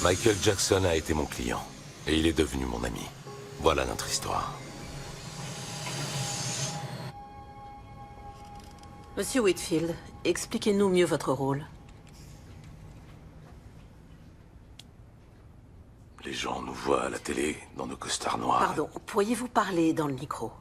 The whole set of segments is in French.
Michael Jackson a été mon client. Et il est devenu mon ami. Voilà notre histoire. Monsieur Whitfield, expliquez-nous mieux votre rôle. Les gens nous voient à la télé, dans nos costards noirs. Pardon, pourriez-vous parler dans le micro?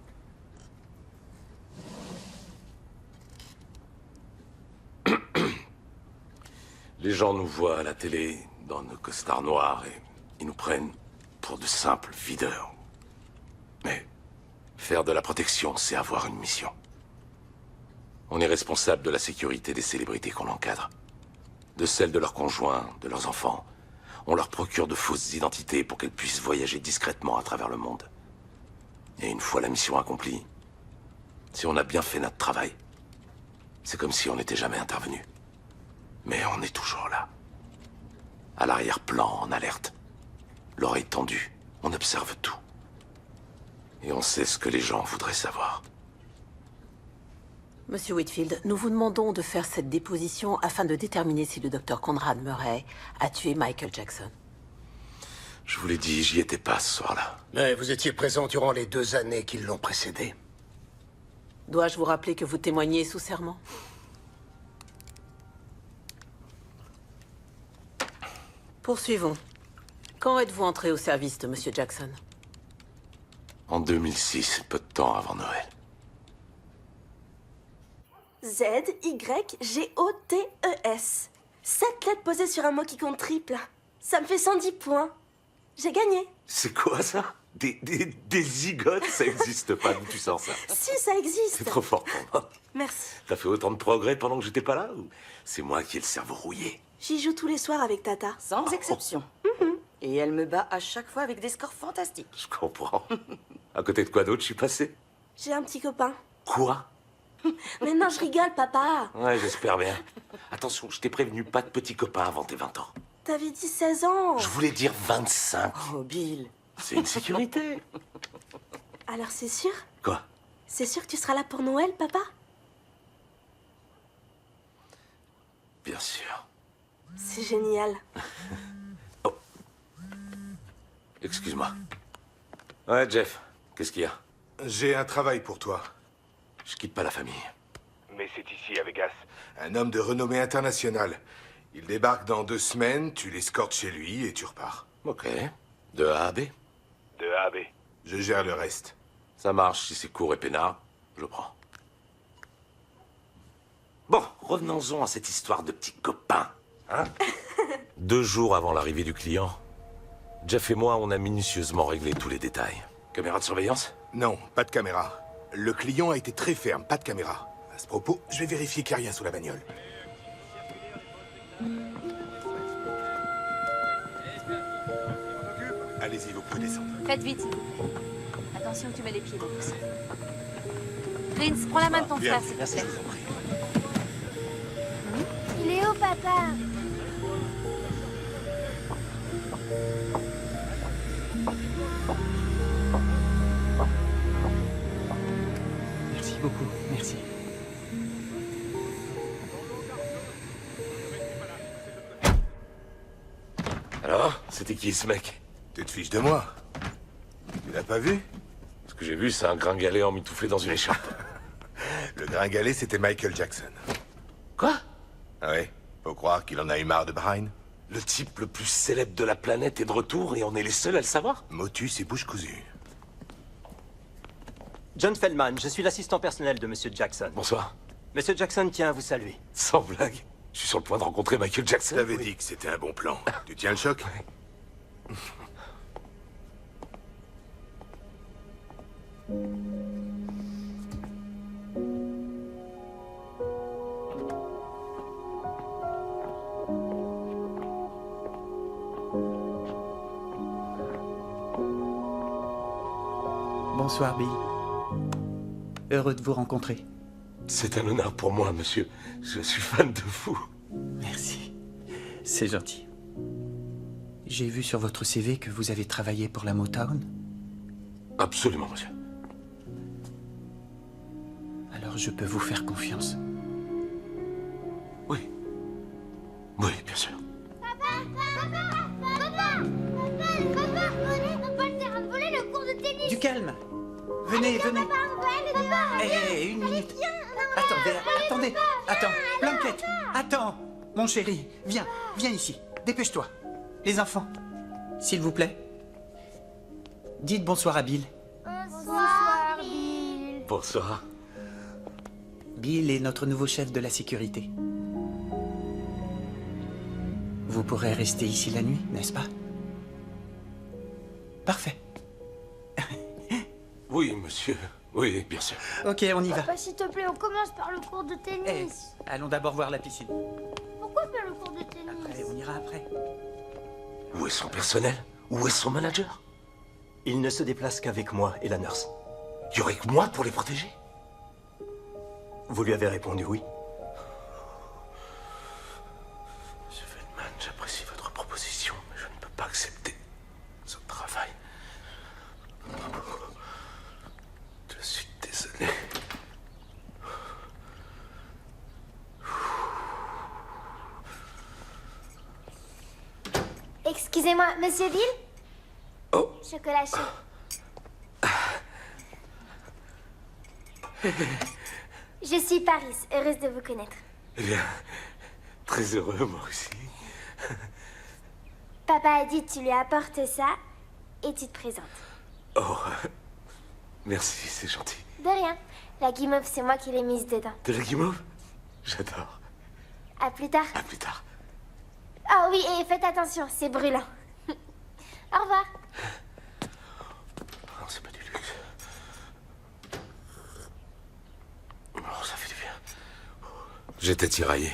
Les gens nous voient à la télé, dans nos costards noirs, et ils nous prennent pour de simples videurs. Mais faire de la protection, c'est avoir une mission. On est responsable de la sécurité des célébrités qu'on encadre. De celle de leurs conjoints, de leurs enfants. On leur procure de fausses identités pour qu'elles puissent voyager discrètement à travers le monde. Et une fois la mission accomplie, si on a bien fait notre travail, c'est comme si on n'était jamais intervenu. Mais on est toujours là. À l'arrière-plan, en alerte. L'oreille tendue, on observe tout. Et on sait ce que les gens voudraient savoir. Monsieur Whitfield, nous vous demandons de faire cette déposition afin de déterminer si le docteur Conrad Murray a tué Michael Jackson. Je vous l'ai dit, j'y étais pas ce soir-là. Mais vous étiez présent durant les 2 années qui l'ont précédé. Dois-je vous rappeler que vous témoignez sous serment? Poursuivons. Quand êtes-vous entré au service de Monsieur Jackson? En 2006, peu de temps avant Noël. Z-Y-G-O-T-E-S. 7 lettres posées sur un mot qui compte triple. Ça me fait 110 points. J'ai gagné. C'est quoi ça? Des zigotes? Ça existe pas, d'où tu sors ça? Si, ça existe. C'est trop fort pour moi. Merci. T'as fait autant de progrès pendant que j'étais pas là, ou c'est moi qui ai le cerveau rouillé? J'y joue tous les soirs avec Tata. Sans exception. Et elle me bat à chaque fois avec des scores fantastiques. Je comprends. À côté de quoi d'autre je suis passé? J'ai un petit copain. Quoi? Mais non, je rigole, papa. Ouais, j'espère bien. Attention, je t'ai prévenu, pas de petit copain avant tes 20 ans. T'avais dit 16 ans. Je voulais dire 25. Oh, Bill. C'est une sécurité. Alors c'est sûr? Quoi? C'est sûr que tu seras là pour Noël, papa? Bien sûr. C'est génial. Excuse-moi. Ouais, Jeff, qu'est-ce qu'il y a? J'ai un travail pour toi. Je quitte pas la famille. Mais c'est ici, à Vegas. Un homme de renommée internationale. Il débarque dans 2 semaines, tu l'escortes chez lui et tu repars. Ok. De A à B? De A à B. Je gère le reste. Ça marche, si c'est court et peinard, je prends. Bon, revenons-en à cette histoire de petit copain, hein? 2 jours avant l'arrivée du client, Jeff et moi, on a minutieusement réglé tous les détails. Caméra de surveillance? Non, pas de caméra. Le client a été très ferme, pas de caméra. À ce propos, je vais vérifier qu'il n'y a rien sous la bagnole. Allez-y, vous pouvez descendre. Faites vite. Attention, tu mets les pieds dans tout ça. Prince, prends la main de ton frère, s'il te plaît. Il est où, papa? Merci beaucoup, merci. Alors, c'était qui ce mec? Tu te fiches de moi? Tu l'as pas vu? Ce que j'ai vu, c'est un gringalet emmitouflé dans une écharpe. Le gringalet, c'était Michael Jackson. Quoi? Ah ouais? Faut croire qu'il en a eu marre de Brian. Le type le plus célèbre de la planète est de retour et on est les seuls à le savoir? Motus et bouche cousue. John Feldman, je suis l'assistant personnel de Monsieur Jackson. Bonsoir. Monsieur Jackson tient à vous saluer. Sans blague. Je suis sur le point de rencontrer Michael Jackson. Je t'avais dit que c'était un bon plan. Tu tiens le choc? Bonsoir, Bill. Heureux de vous rencontrer. C'est un honneur pour moi, monsieur. Je suis fan de vous. Merci. C'est gentil. J'ai vu sur votre CV que vous avez travaillé pour la Motown. Absolument, monsieur. Alors je peux vous faire confiance. Oui. Oui, bien sûr. Papa! Papa! Papa! calme. Venez, venez. Hé, une minute. Attendez. Attends, Blanquette, attends. Mon chéri, viens ici. Dépêche-toi. Les enfants, s'il vous plaît. Dites bonsoir à Bill. Bonsoir, Bill. Bonsoir. Bill est notre nouveau chef de la sécurité. Vous pourrez rester ici la nuit, n'est-ce pas? Parfait. Oui, monsieur. Oui, bien sûr. Ok, on y va. Papa, s'il te plaît, on commence par le cours de tennis. Allons d'abord voir la piscine. Pourquoi faire le cours de tennis? Après, on ira après. Où est son personnel? Où est son manager? Il ne se déplace qu'avec moi et la nurse. Il y aurait que moi pour les protéger? Vous lui avez répondu oui. Monsieur Feldman, j'apprécie votre proposition, mais je ne peux pas accepter ce travail. Je suis désolé. Excusez-moi, Monsieur Bill? Oh. Chocolat chaud. Je suis Paris, heureuse de vous connaître. Eh bien, très heureux, moi aussi. Papa a dit tu lui apportes ça et tu te présentes. Oh, merci, c'est gentil. De rien. La guimauve, c'est moi qui l'ai mise dedans. De la guimauve? J'adore. À plus tard. À plus tard. Oh oui, et faites attention, c'est brûlant. Au revoir. Non, c'est pas du luxe. Oh, ça fait du bien. J'étais tiraillé.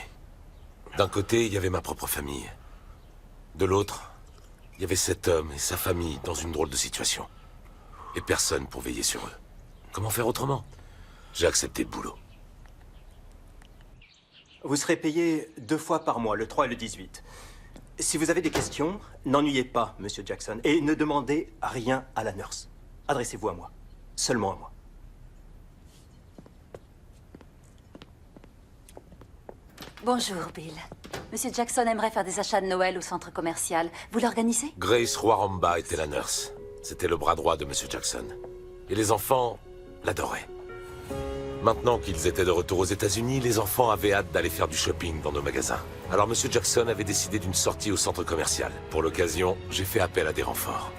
D'un côté, il y avait ma propre famille. De l'autre, il y avait cet homme et sa famille dans une drôle de situation. Et personne pour veiller sur eux. Comment faire autrement? J'ai accepté le boulot. Vous serez payé 2 fois par mois, le 3 et le 18. Si vous avez des questions, n'ennuyez pas, Monsieur Jackson, et ne demandez rien à la nurse. Adressez-vous à moi. Seulement à moi. Bonjour, Bill. Monsieur Jackson aimerait faire des achats de Noël au centre commercial. Vous l'organisez? Grace Roaramba était la nurse. C'était le bras droit de Monsieur Jackson. Et les enfants l'adoraient. Maintenant qu'ils étaient de retour aux États-Unis, les enfants avaient hâte d'aller faire du shopping dans nos magasins. Alors Monsieur Jackson avait décidé d'une sortie au centre commercial. Pour l'occasion, j'ai fait appel à des renforts.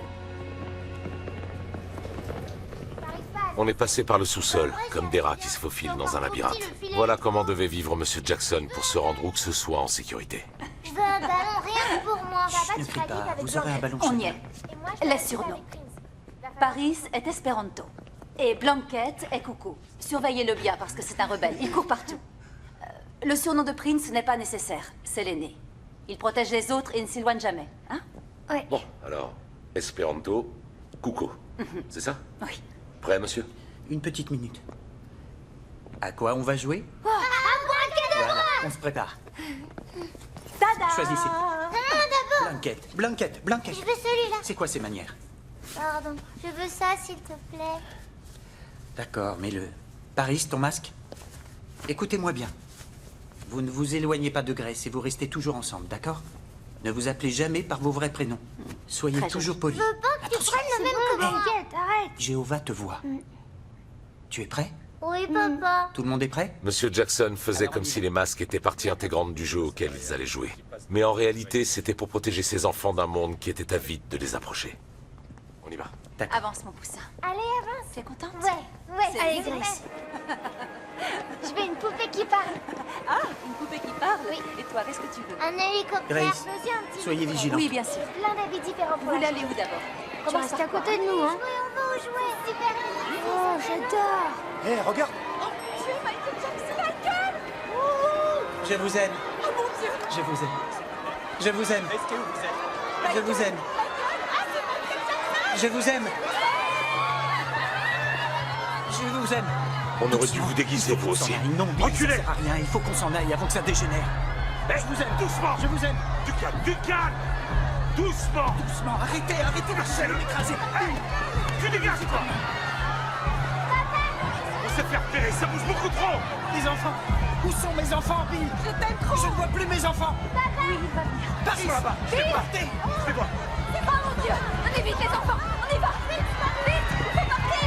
On est passé par le sous-sol, comme des rats qui se faufilent dans un labyrinthe. Voilà comment devait vivre Monsieur Jackson pour se rendre où que ce soit en sécurité. Je veux un ballon, rien que pour moi. Papa, Ne tu crie m'as dit pas, qu'avec vous aurez un ballon On chacun. y est. Et moi, Les je vais surnoms. avec Prince. Paris est Esperanto. Et Blanquette est Coucou. Surveillez-le bien parce que c'est un rebelle. Il court partout. Le surnom de Prince n'est pas nécessaire. C'est l'aîné. Il protège les autres et ne s'éloigne jamais. Hein? Ouais. Bon, alors, Esperanto, Cuco. C'est ça? Oui. Prêt, monsieur? Une petite minute. À quoi on va jouer? Voilà, On se prépare. Tada! Choisissez. d'abord. Blanquette. Je veux celui-là. C'est quoi ces manières? Pardon, je veux ça, s'il te plaît. D'accord, mais Paris, ton masque? Écoutez-moi bien. Vous ne vous éloignez pas de Grace et vous restez toujours ensemble, d'accord? Ne vous appelez jamais par vos vrais prénoms. Soyez Très toujours gentil. polis. Je veux pas que tu prennes le même que moi. Arrête. Jéhovah te voit. Tu es prêt? Oui, papa. Tout le monde est prêt? Monsieur Jackson faisait Alors, comme on y si va. les masques étaient partie intégrante du jeu auquel ils allaient jouer. Mais en réalité, c'était pour protéger ses enfants d'un monde qui était avide de les approcher. On y va. Avance, mon poussin. Allez, avance. Tu es contente? Ouais. C'est Allez, bien. Grace. Je veux une poupée qui parle. Ah, une poupée qui parle? Oui. Et toi, qu'est-ce que tu veux? Un hélicoptère. Grace, Mais aussi un petit soyez vélo. vigilante. Oui, bien sûr. Plein d'habits différents pour Vous la voulez aller où d'abord? Tu restes à côté de nous, hein. On va au jouet. Super. Oh, j'adore. Hé, regarde. Je vous aime. Oh mon Dieu! Je vous aime. Je vous aime. Est-ce que vous êtes... Je vous aime. Je vous aime. Je vous aime. On aurait dû vous déguiser, vous aussi. Non, Bill, ça sert à rien. Il faut qu'on s'en aille avant que ça dégénère. Je vous aime. Doucement. Je vous aime. Du calme. Doucement. Doucement. Arrêtez de m'écraser. Tu dégages, toi. On s'est fait repérer, ça bouge beaucoup trop. Les enfants. Où sont mes enfants, Bill? Je t'aime trop! Je ne vois plus mes enfants. Oui, il va venir. Paris, là-bas. Partez. Fais-moi. C'est pas mon Dieu! On évite les enfants! On y va! Vite! Vite! Faut partir!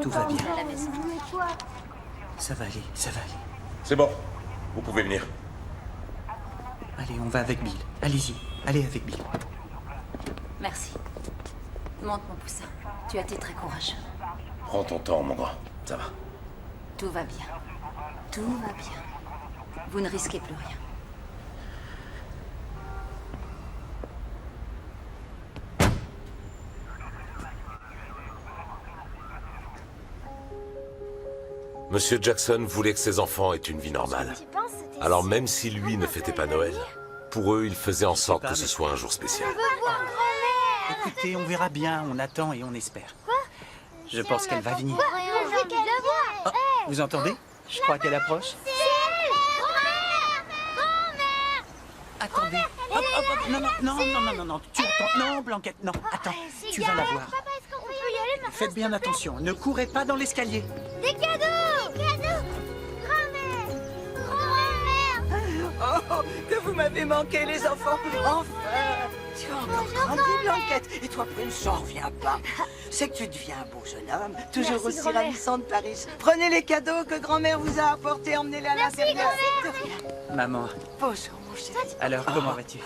Tout va bien. À la maison. Ça va aller, ça va aller. C'est bon. Vous pouvez venir. Allez, on va avec Bill. Allez-y, allez avec Bill. Merci. Monte, mon poussin. Tu as été très courageux. Prends ton temps, mon grand. Ça va. Tout va bien. Tout va bien. Vous ne risquez plus rien. Monsieur Jackson voulait que ses enfants aient une vie normale. Alors même si lui ne fêtait pas Noël, pour eux, il faisait en sorte que ce soit un jour spécial. Écoutez, on verra bien, on attend et on espère. Je pense qu'elle va venir. Oh, vous entendez? Je crois qu'elle approche. Attendez. Hop, hop, hop. Non, non, non, non, non, non, non. Tu attends. Non, Blanquette, non. Attends, tu vas la voir. Faites bien attention. Ne courez pas dans l'escalier. Des cadeaux! Des cadeaux! Grand-mère! Grand-mère! Oh, que vous m'avez manqué, les enfants. Enfin, tu as encore grandi, Blanquette. Et toi, Prince, j'en reviens pas. C'est que tu deviens un beau jeune homme, toujours aussi ravissant de Paris. Prenez les cadeaux que grand-mère vous a apportés, emmenez-les à l'intérieur. Maman, Bonjour, mon chéri. alors comment vas-tu?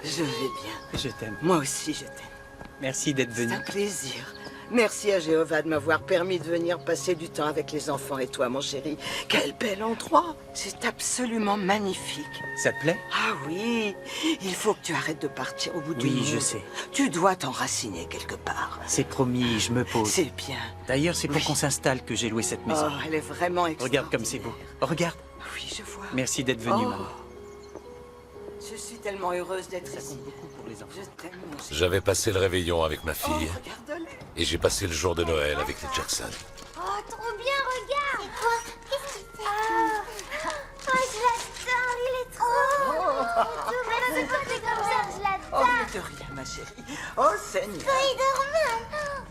Je vais bien. Je t'aime. Moi aussi, je t'aime. Merci d'être C'est venu. un plaisir. Merci à Jéhovah de m'avoir permis de venir passer du temps avec les enfants et toi, mon chéri. Quel bel endroit. C'est absolument magnifique. Ça te plaît? Ah oui, il faut que tu arrêtes de partir au bout du monde. Oui, je sais. Tu dois t'enraciner quelque part. C'est promis, je me pose. C'est bien. D'ailleurs, c'est pour Oui. qu'on s'installe que j'ai loué cette maison. Oh, elle est vraiment extraordinaire. Regarde comme c'est beau. Regarde. Oui, je vois. Merci d'être venu, Oh. maman. Je suis tellement heureuse d'être Ça ici. compte beaucoup pour les enfants. Je t'aime, mon chéri. J'avais passé le réveillon avec ma Oh, fille regarde-les. et j'ai passé le jour de Noël avec les Jackson. Oh, trop bien, regarde! C'est quoi? Qu'est-ce que c'est? Oh, je l'adore, il est trop doux. Mais c'est pas des comme ça, je Oh, l'adore. mais de rien, ma chérie. Oh, Seigneur. Spider-Man!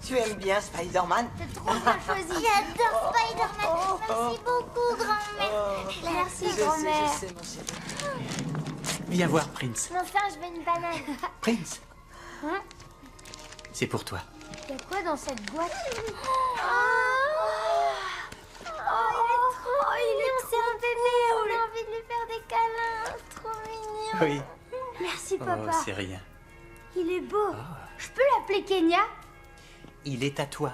Tu aimes bien Spider-Man? T'as trop bien choisi. J'adore Spider-Man. Merci beaucoup, grand-mère. Merci, Je grand-mère. sais, mon chéri. Viens voir, Prince. Mon frère, je veux une banane. Prince, Hein? c'est pour toi. Il y a quoi dans cette boîte? Il est trop un bébé. On a envie de lui faire des câlins. Trop mignon. Oui. Merci, Oh, papa. c'est rien. Il est beau. Je peux l'appeler Kenya? Il est à toi.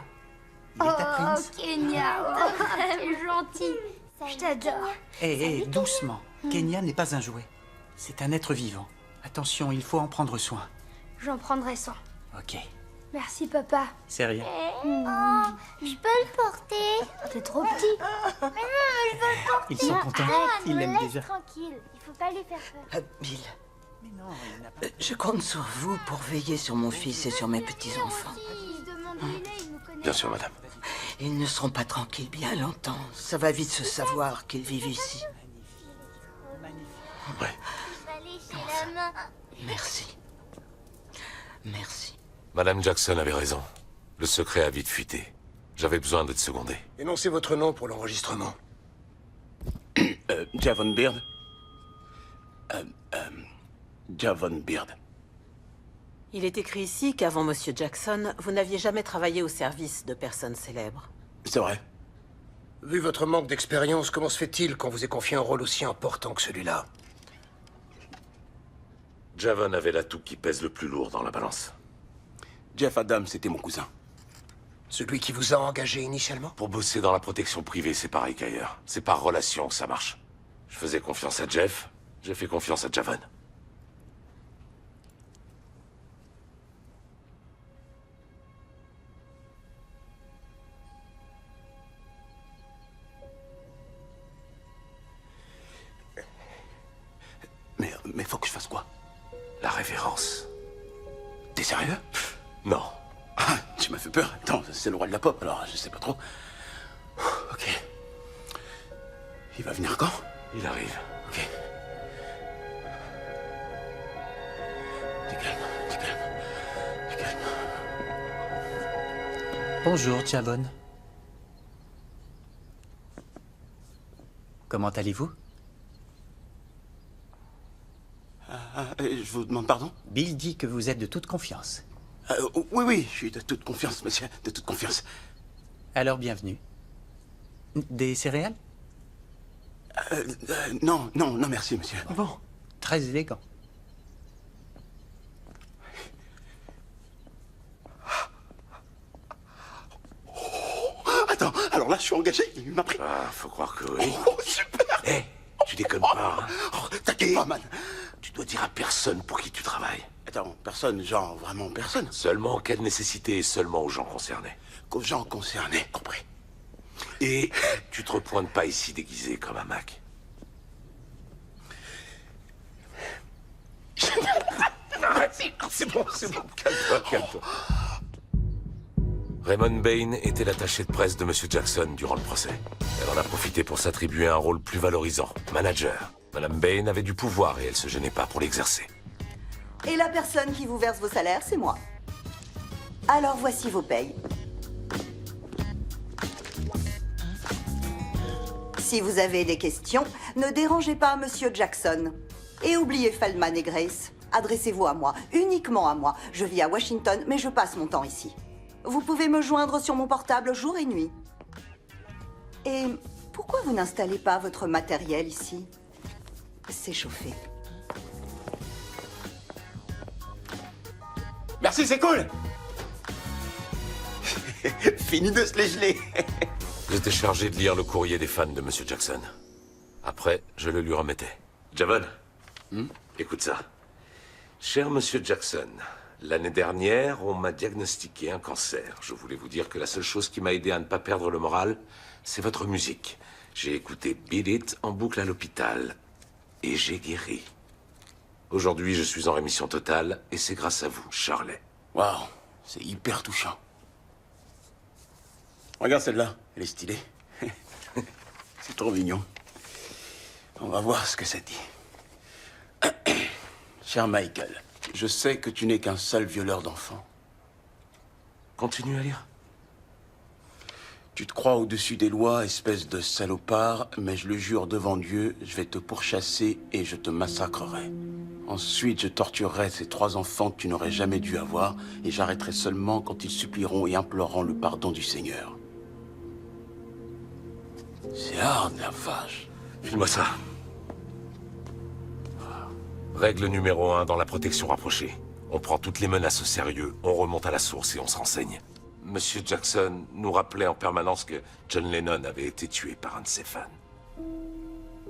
Il est à Prince. Kenya. Oh, c'est gentil. Je t'adore. Hé, doucement. Kenya n'est pas un jouet. C'est un être vivant. Attention, il faut en prendre soin. J'en prendrai soin. Ok. Merci, papa. C'est rien. Oh, je peux le porter? T'es trop petit. Mais non, je veux le porter. Ils sont contents. Arrête, Ils me l'aiment laisse déjà. tranquille. Il faut pas lui faire peur. Bill, Mais non, il n'a pas... je compte sur vous pour veiller sur mon fils et sur mes petits-enfants. Je demande où il est, il nous connaît. Bien sûr, madame. Ils ne seront pas tranquilles bien longtemps. Ça va vite se savoir qu'ils vivent ici. Ouais. Je vais aller chez la main. Merci. Merci. Madame Jackson avait raison. Le secret a vite fuité. J'avais besoin d'être secondé. Énoncez votre nom pour l'enregistrement. Javon Beard. Javon Beard. Il est écrit ici qu'avant Monsieur Jackson, vous n'aviez jamais travaillé au service de personnes célèbres. C'est vrai. Vu votre manque d'expérience, comment se fait-il qu'on vous ait confié un rôle aussi important que celui-là? Javon avait l'atout qui pèse le plus lourd dans la balance. Jeff Adams, c'était mon cousin. Celui qui vous a engagé initialement? Pour bosser dans la protection privée, c'est pareil qu'ailleurs. C'est par relation que ça marche. Je faisais confiance à Jeff, j'ai fait confiance à Javon. Mais faut que je fasse quoi? La révérence. T'es sérieux? Non. Ah, tu m'as fait peur. Attends, c'est le roi de la pop, alors je sais pas trop. Ok. Il va venir quand? Il arrive. Ok. T'es calme, t'es calme. T'es calme. Bonjour, Javon. Comment allez-vous? Je vous demande pardon? Bill dit que vous êtes de toute confiance. Oui, oui, je suis de toute confiance, monsieur, de toute confiance. Alors, bienvenue. Des céréales? Non, merci, monsieur. Bon, très élégant. Attends, alors là, je suis engagé, il m'a pris. Ah, faut croire que oui. Oh, super. Hé, tu déconnes pas, hein. T'inquiète pas, man. Tu dois dire à personne pour qui tu travailles. Attends, personne, genre vraiment personne. Seulement en cas de nécessité et seulement aux gens concernés. Qu'aux gens concernés, compris. Et tu te repointes pas ici déguisé comme un Mac. C'est bon, calme-toi, calme-toi. Raymond Bain était l'attaché de presse de Monsieur Jackson durant le procès. Elle en a profité pour s'attribuer un rôle plus valorisant, manager. Madame Bain avait du pouvoir et elle se gênait pas pour l'exercer. Et la personne qui vous verse vos salaires, c'est moi. Alors voici vos payes. Si vous avez des questions, ne dérangez pas Monsieur Jackson. Et oubliez Feldman et Grace. Adressez-vous à moi, uniquement à moi. Je vis à Washington, mais je passe mon temps ici. Vous pouvez me joindre sur mon portable jour et nuit. Et pourquoi vous n'installez pas votre matériel ici? C'est chauffé. Merci, c'est cool. Fini de se les geler. J'étais chargé de lire le courrier des fans de Monsieur Jackson. Après, je le lui remettais. Javon, écoute ça. Cher Monsieur Jackson, l'année dernière, on m'a diagnostiqué un cancer. Je voulais vous dire que la seule chose qui m'a aidé à ne pas perdre le moral, c'est votre musique. J'ai écouté Beat It en boucle à l'hôpital. Et j'ai guéri. Aujourd'hui, je suis en rémission totale, et c'est grâce à vous, Charlet. Waouh, c'est hyper touchant. Regarde celle-là, elle est stylée. C'est trop mignon. On va voir ce que ça dit. Cher Michael, je sais que tu n'es qu'un sale violeur d'enfants. Continue à lire. Tu te crois au-dessus des lois, espèce de salopard, mais je le jure devant Dieu, je vais te pourchasser et je te massacrerai. Ensuite, je torturerai ces 3 enfants que tu n'aurais jamais dû avoir, et j'arrêterai seulement quand ils supplieront et imploreront le pardon du Seigneur. C'est hard, la vache. File-moi ça. Règle numéro 1 dans la protection rapprochée. On prend toutes les menaces au sérieux, on remonte à la source et on se renseigne. Monsieur Jackson nous rappelait en permanence que John Lennon avait été tué par un de ses fans.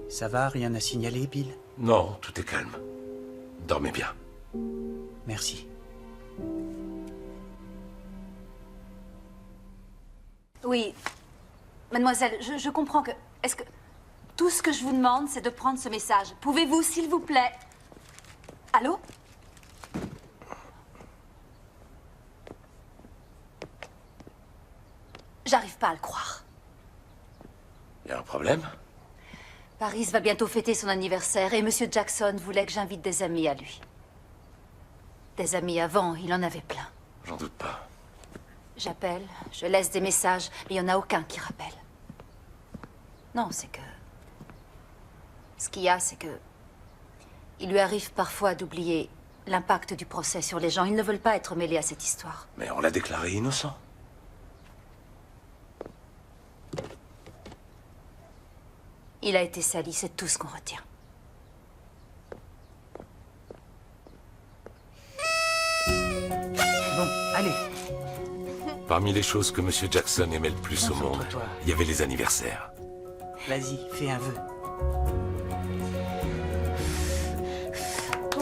Ça va, rien à signaler, Bill? Non, tout est calme. Dormez bien. Merci. Oui, mademoiselle, je comprends que... Est-ce que... Tout ce que je vous demande, c'est de prendre ce message. Pouvez-vous, s'il vous plaît... Allô? J'arrive pas à le croire. Y a un problème? Paris va bientôt fêter son anniversaire et Monsieur Jackson voulait que j'invite des amis à lui. Des amis avant, il en avait plein. J'en doute pas. J'appelle, je laisse des messages, mais il n'y en a aucun qui rappelle. Non, c'est que... Ce qu'il y a, c'est que... Il lui arrive parfois d'oublier l'impact du procès sur les gens. Ils ne veulent pas être mêlés à cette histoire. Mais on l'a déclaré innocent. Il a été sali, c'est tout ce qu'on retient. Bon, allez. Parmi les choses que Monsieur Jackson aimait le plus au monde, Concentre-toi. il y avait les anniversaires. Vas-y, fais un vœu.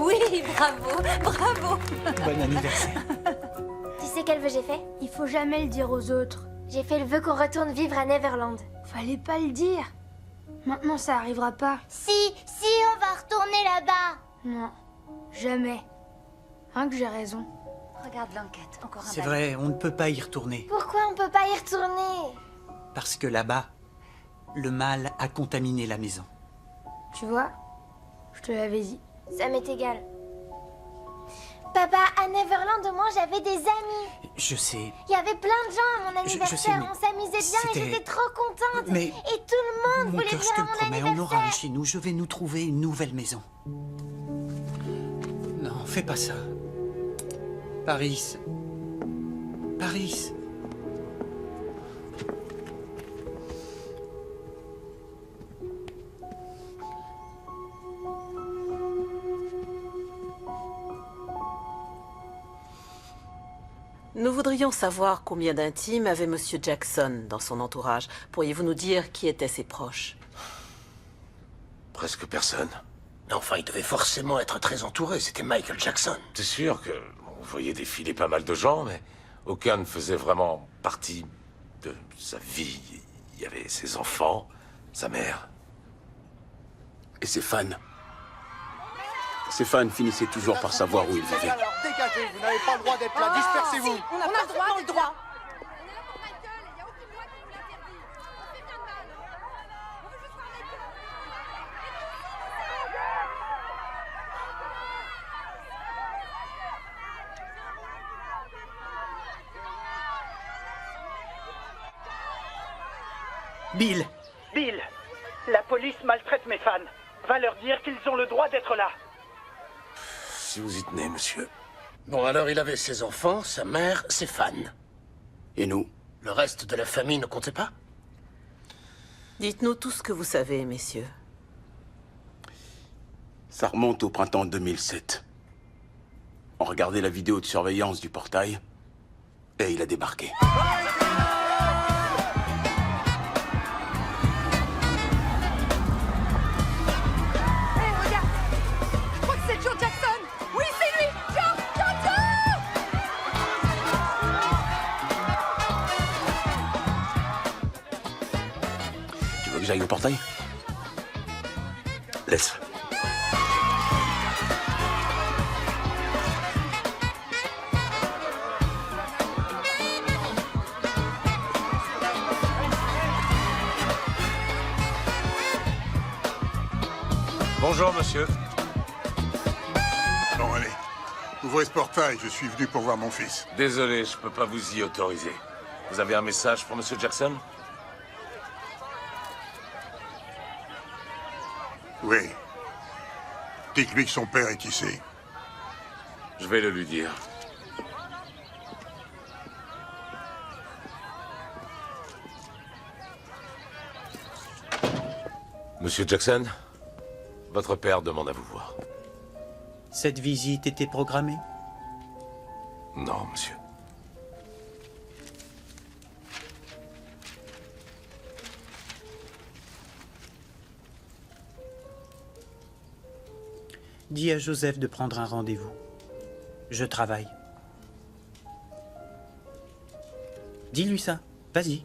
Oui, bravo, bravo. Bon anniversaire. Tu sais quel vœu j'ai fait? Il faut jamais le dire aux autres. J'ai fait le vœu qu'on retourne vivre à Neverland. Fallait pas le dire. Maintenant, ça arrivera pas. Si, on va retourner là-bas. Non, jamais. Hein que j'ai raison. Regarde l'enquête, encore un C'est balai. vrai, on ne peut pas y retourner. Pourquoi on peut pas y retourner? Parce que là-bas, le mal a contaminé la maison. Tu vois, je te l'avais dit. Ça m'est égal. Papa, à Neverland, au moins, j'avais des amis. Je sais, Il y avait plein de gens à mon Je anniversaire. sais, mais on s'amusait bien et c'était- j'étais trop contente. Mais- Et tout le monde mon voulait cœur, je venir te à le mon promets, on anniversaire. aura un chez nous. Je vais nous trouver une nouvelle maison. Non, fais pas ça. Paris. Paris. Nous voudrions savoir combien d'intimes avait Monsieur Jackson dans son entourage. Pourriez-vous nous dire qui étaient ses proches? Presque personne. Enfin, il devait forcément être très entouré. C'était Michael Jackson. C'est sûr que on voyait défiler pas mal de gens, mais aucun ne faisait vraiment partie de sa vie. Il y avait ses enfants, sa mère. Et ses fans. Ses fans finissaient toujours par savoir où il vivait. Alors dégagez, vous n'avez pas le droit d'être là, dispersez-vous. On n'a pas le droit. Bill! Bill, la police maltraite mes fans. Va leur dire qu'ils ont le droit d'être là. Si vous y tenez, monsieur. Bon, alors il avait ses enfants, sa mère, ses fans. Et nous? Le reste de la famille ne comptait pas? Dites-nous tout ce que vous savez, messieurs. Ça remonte au printemps 2007. On regardait la vidéo de surveillance du portail, et il a débarqué. J'aille au portail? Laisse. Bonjour, monsieur. Bon, allez. Ouvrez ce portail, je suis venu pour voir mon fils. Désolé, je peux pas vous y autoriser. Vous avez un message pour monsieur Jackson? Oui. Dites-lui que son père est ici. Je vais le lui dire. Monsieur Jackson, votre père demande à vous voir. Cette visite était programmée? Non, monsieur. Dis à Joseph de prendre un rendez-vous. Je travaille. Dis-lui ça. Vas-y.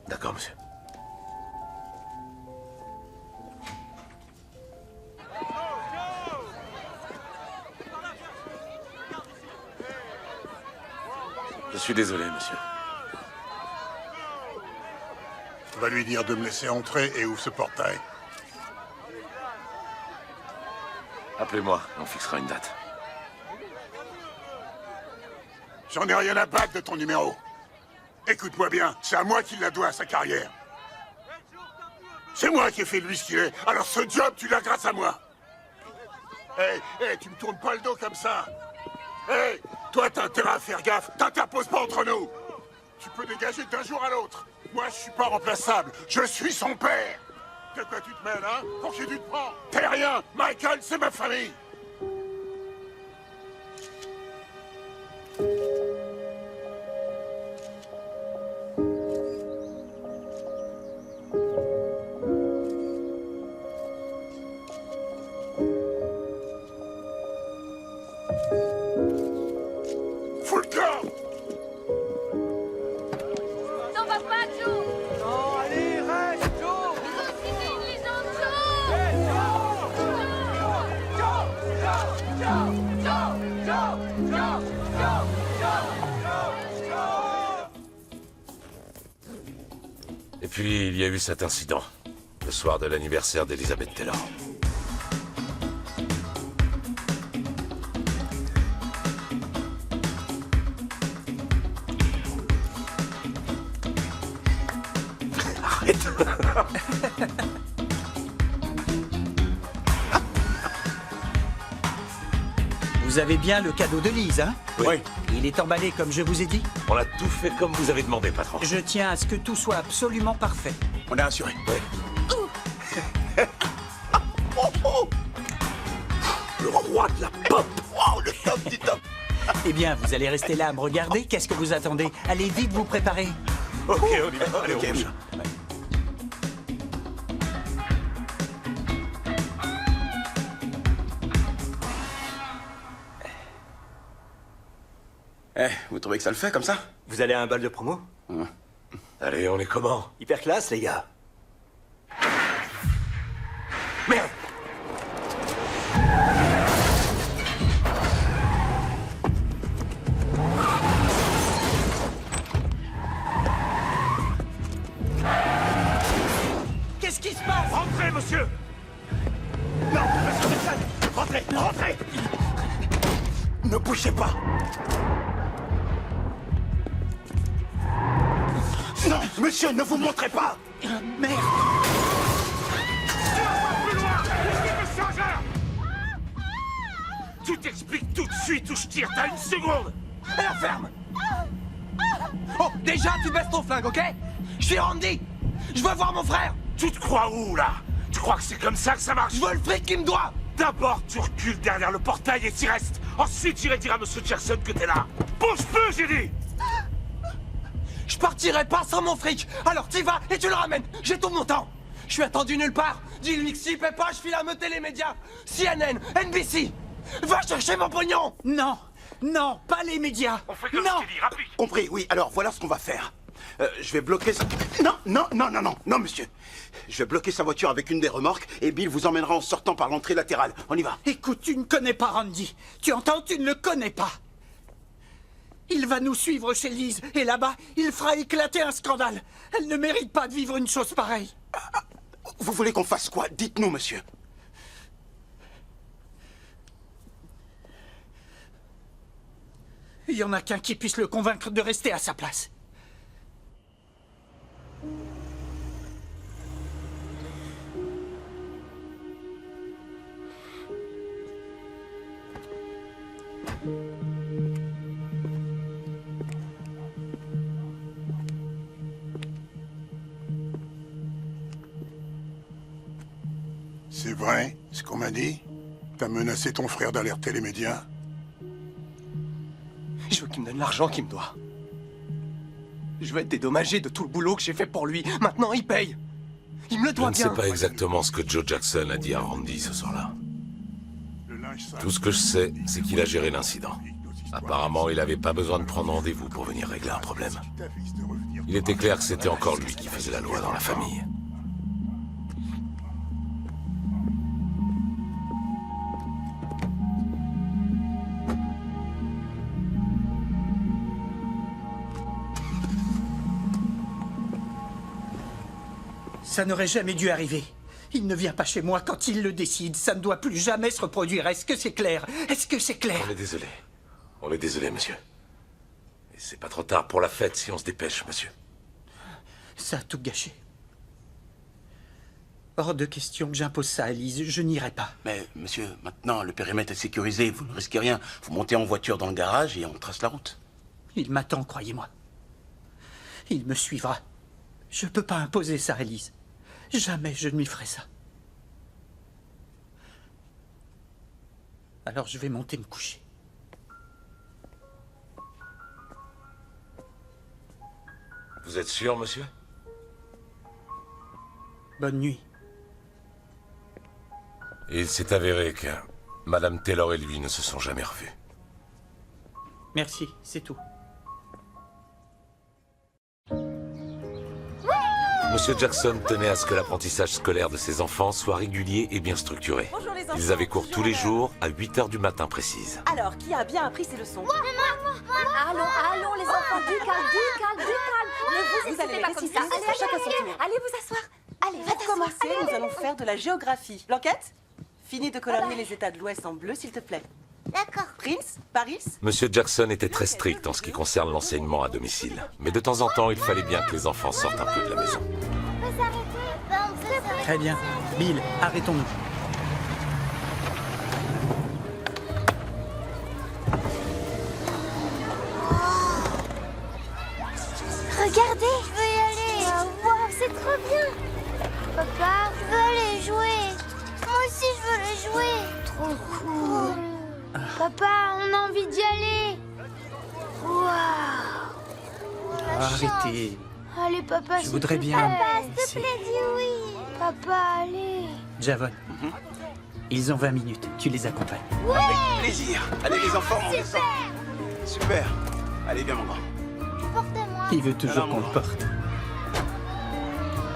D'accord, monsieur. Je suis désolé, monsieur. Va lui dire de me laisser entrer et ouvre ce portail. Appelez-moi, on fixera une date. J'en ai rien à battre de ton numéro. Écoute-moi bien, c'est à moi qu'il la doit, sa carrière. C'est moi qui ai fait de lui ce qu'il est, alors ce job, tu l'as grâce à moi. Hé, tu me tournes pas le dos comme ça. Hé, toi, t'as intérêt à faire gaffe, t'interposes pas entre nous. Tu peux dégager d'un jour à l'autre. Moi, je suis pas remplaçable, je suis son père. De quoi tu te mêles, hein? Pour qui tu te prends? T'es rien! Michael, c'est ma famille! Fous le camp! T'en vas pas, Joe! Non, allez, reste, Joe! Et puis, il y a eu cet incident, le soir de l'anniversaire d'Elizabeth Taylor. Arrête. Vous avez bien le cadeau de Lise, hein? Oui. Il est emballé comme je vous ai dit? On a tout fait comme vous avez demandé, patron. Je tiens à ce que tout soit absolument parfait. On a assuré. Oui. Oh, oh. Le roi de la pop. Wow, le top du top. Eh bien, vous allez rester là à me regarder. Qu'est-ce que vous attendez? Allez vite vous préparer. Ok, on y va. Allez, Ok, on bouge. Eh, vous trouvez que ça le fait comme ça? Vous allez à un bal de promo? Allez, on est comment? Hyper classe, les gars. Merde! Qu'est-ce qui se passe? Rentrez, monsieur! Non, monsieur Jackson! Rentrez, rentrez! Ne bougez pas! Non, monsieur, ne vous montrez pas! Merde! Plus loin! Qu'est-ce qui me change? Tu t'expliques tout de suite où je tire, t'as une seconde! À la ferme! Oh, déjà, tu baisses ton flingue, ok? Je suis Randy! Je veux voir mon frère! Tu te crois où, là? Tu crois que c'est comme ça que ça marche? Je veux le fric qu'il me doit! D'abord, tu recules derrière le portail et t'y restes. Ensuite, j'irai dire à Monsieur Jackson que t'es là. Bouge plus, j'ai dit! Je partirai pas sans mon fric! Alors t'y vas et tu le ramènes! J'ai tout mon temps! Je suis attendu nulle part! Dis-lui que s'il paie pas, je file à meuter les médias! CNN, NBC! Va chercher mon pognon! Non! Non, pas les médias! On fait comme Non! je t'ai dit, rapide! Compris, oui. Alors, voilà ce qu'on va faire. Je vais bloquer sa... Non, monsieur. Je vais bloquer sa voiture avec une des remorques et Bill vous emmènera en sortant par l'entrée latérale. On y va. Écoute, tu ne connais pas Randy. Tu entends? Tu ne le connais pas. Il va nous suivre chez Lise, et là-bas, il fera éclater un scandale. Elle ne mérite pas de vivre une chose pareille. Vous voulez qu'on fasse quoi? Dites-nous, monsieur. Il y en a qu'un qui puisse le convaincre de rester à sa place. C'est vrai, ce qu'on m'a dit? T'as menacé ton frère d'alerter les médias? Je veux qu'il me donne l'argent qu'il me doit. Je veux être dédommagé de tout le boulot que j'ai fait pour lui. Maintenant, il paye. Il me le Je doit ne bien. sais pas exactement ce que Joe Jackson a dit à Randy ce soir-là. Le linge sale. Tout ce que je sais, c'est qu'il a géré l'incident. Apparemment, il n'avait pas besoin de prendre rendez-vous pour venir régler un problème. Il était clair que c'était encore lui qui faisait la loi dans la famille. Ça n'aurait jamais dû arriver. Il ne vient pas chez moi quand il le décide. Ça ne doit plus jamais se reproduire. Est-ce que c'est clair? Est-ce que c'est clair? On est désolé. On est désolé, monsieur. Et c'est pas trop tard pour la fête si on se dépêche, monsieur. Ça a tout gâché. Hors de question que j'impose ça à Lise. Je n'irai pas. Mais, monsieur, maintenant, le périmètre est sécurisé. Vous ne risquez rien. Vous montez en voiture dans le garage et on trace la route. Il m'attend, croyez-moi. Il me suivra. Je peux pas imposer ça à Lise. Jamais je ne lui ferai ça. Alors je vais monter me coucher. Vous êtes sûr, monsieur? Bonne nuit. Et il s'est avéré que Madame Taylor et lui ne se sont jamais revus. Merci, c'est tout. Monsieur Jackson tenait à ce que l'apprentissage scolaire de ses enfants soit régulier et bien structuré. Bonjour les enfants. Ils avaient cours tous les jours à 8 h du matin précise. Alors, qui a bien appris ses leçons? Allons, les enfants, du calme. Ne vous Vous allez excitez pas comme réciter ça. Allez, chacun son tour. allez vous asseoir. Allez, va Pour t'asseoir. commencer, nous allons faire de la géographie. Blanquette, finis de colorier les états de l'Ouest en bleu, s'il te plaît. D'accord. Prince, Paris, Monsieur Jackson était très strict en ce qui concerne l'enseignement à domicile. Mais de temps en temps, il fallait bien que les enfants sortent un peu de la maison. On peut s'arrêter? Très bien. Bill, arrêtons-nous. Regardez, je veux y aller. Wow, c'est trop bien. Papa, je veux aller jouer. Moi aussi, je veux aller jouer. Trop cool. Papa, on a envie d'y aller. Waouh. Arrêtez. Allez, papa, Je s'il voudrais te bien- plaît. Papa, s'il te plaît, dis oui. Papa, allez. Javon, ils ont 20 minutes. Tu les accompagnes. Ouais. Plaisir. Allez les enfants, on descend. Super. Allez, viens mon grand. Porte-moi. Il veut toujours qu'on le porte.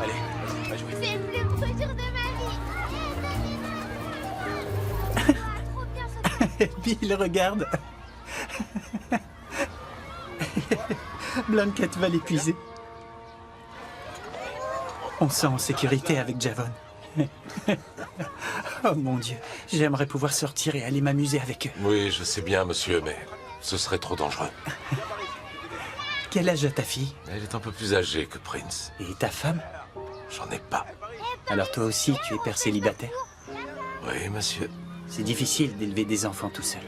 Allez, vas-y, va jouer. C'est le plus beau jour de ma vie. Bill, regarde. Blanquette va l'épuiser. On se sent en sécurité avec Javon. Oh mon Dieu, j'aimerais pouvoir sortir et aller m'amuser avec eux. Oui, je sais bien, monsieur, mais ce serait trop dangereux. Quel âge a ta fille? Elle est un peu plus âgée que Prince. Et ta femme? J'en ai pas. Alors toi aussi, tu es père célibataire? Oui, monsieur. C'est difficile d'élever des enfants tout seul.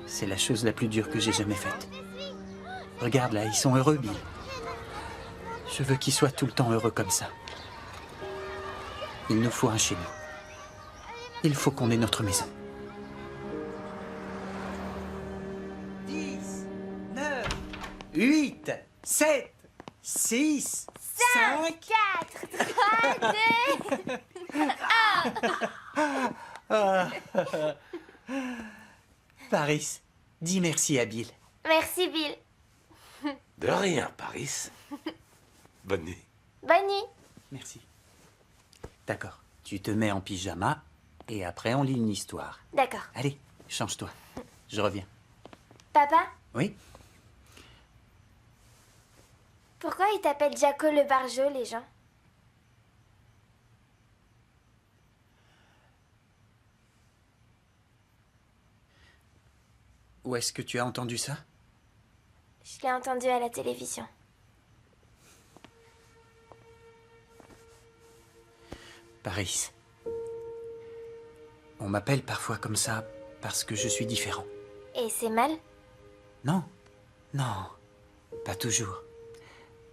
C'est la chose la plus dure que j'ai jamais faite. Regarde là, ils sont heureux, Bill. Je veux qu'ils soient tout le temps heureux comme ça. Il nous faut un chez nous. Il faut qu'on ait notre maison. 10, 9, 8, 7, 6, 5, 4, 3, 2, 1. Paris, dis merci à Bill. Merci, Bill. De rien, Paris. Bonne nuit. Bonne nuit. Merci. D'accord, tu te mets en pyjama et après on lit une histoire. D'accord. Allez, change-toi. Je reviens. Papa, Oui? pourquoi ils t'appellent Jaco le Barjot, les gens? Où est-ce que tu as entendu ça? Je l'ai entendu à la télévision. Paris. On m'appelle parfois comme ça parce que je suis différent. Et c'est mal? Non, non, pas toujours.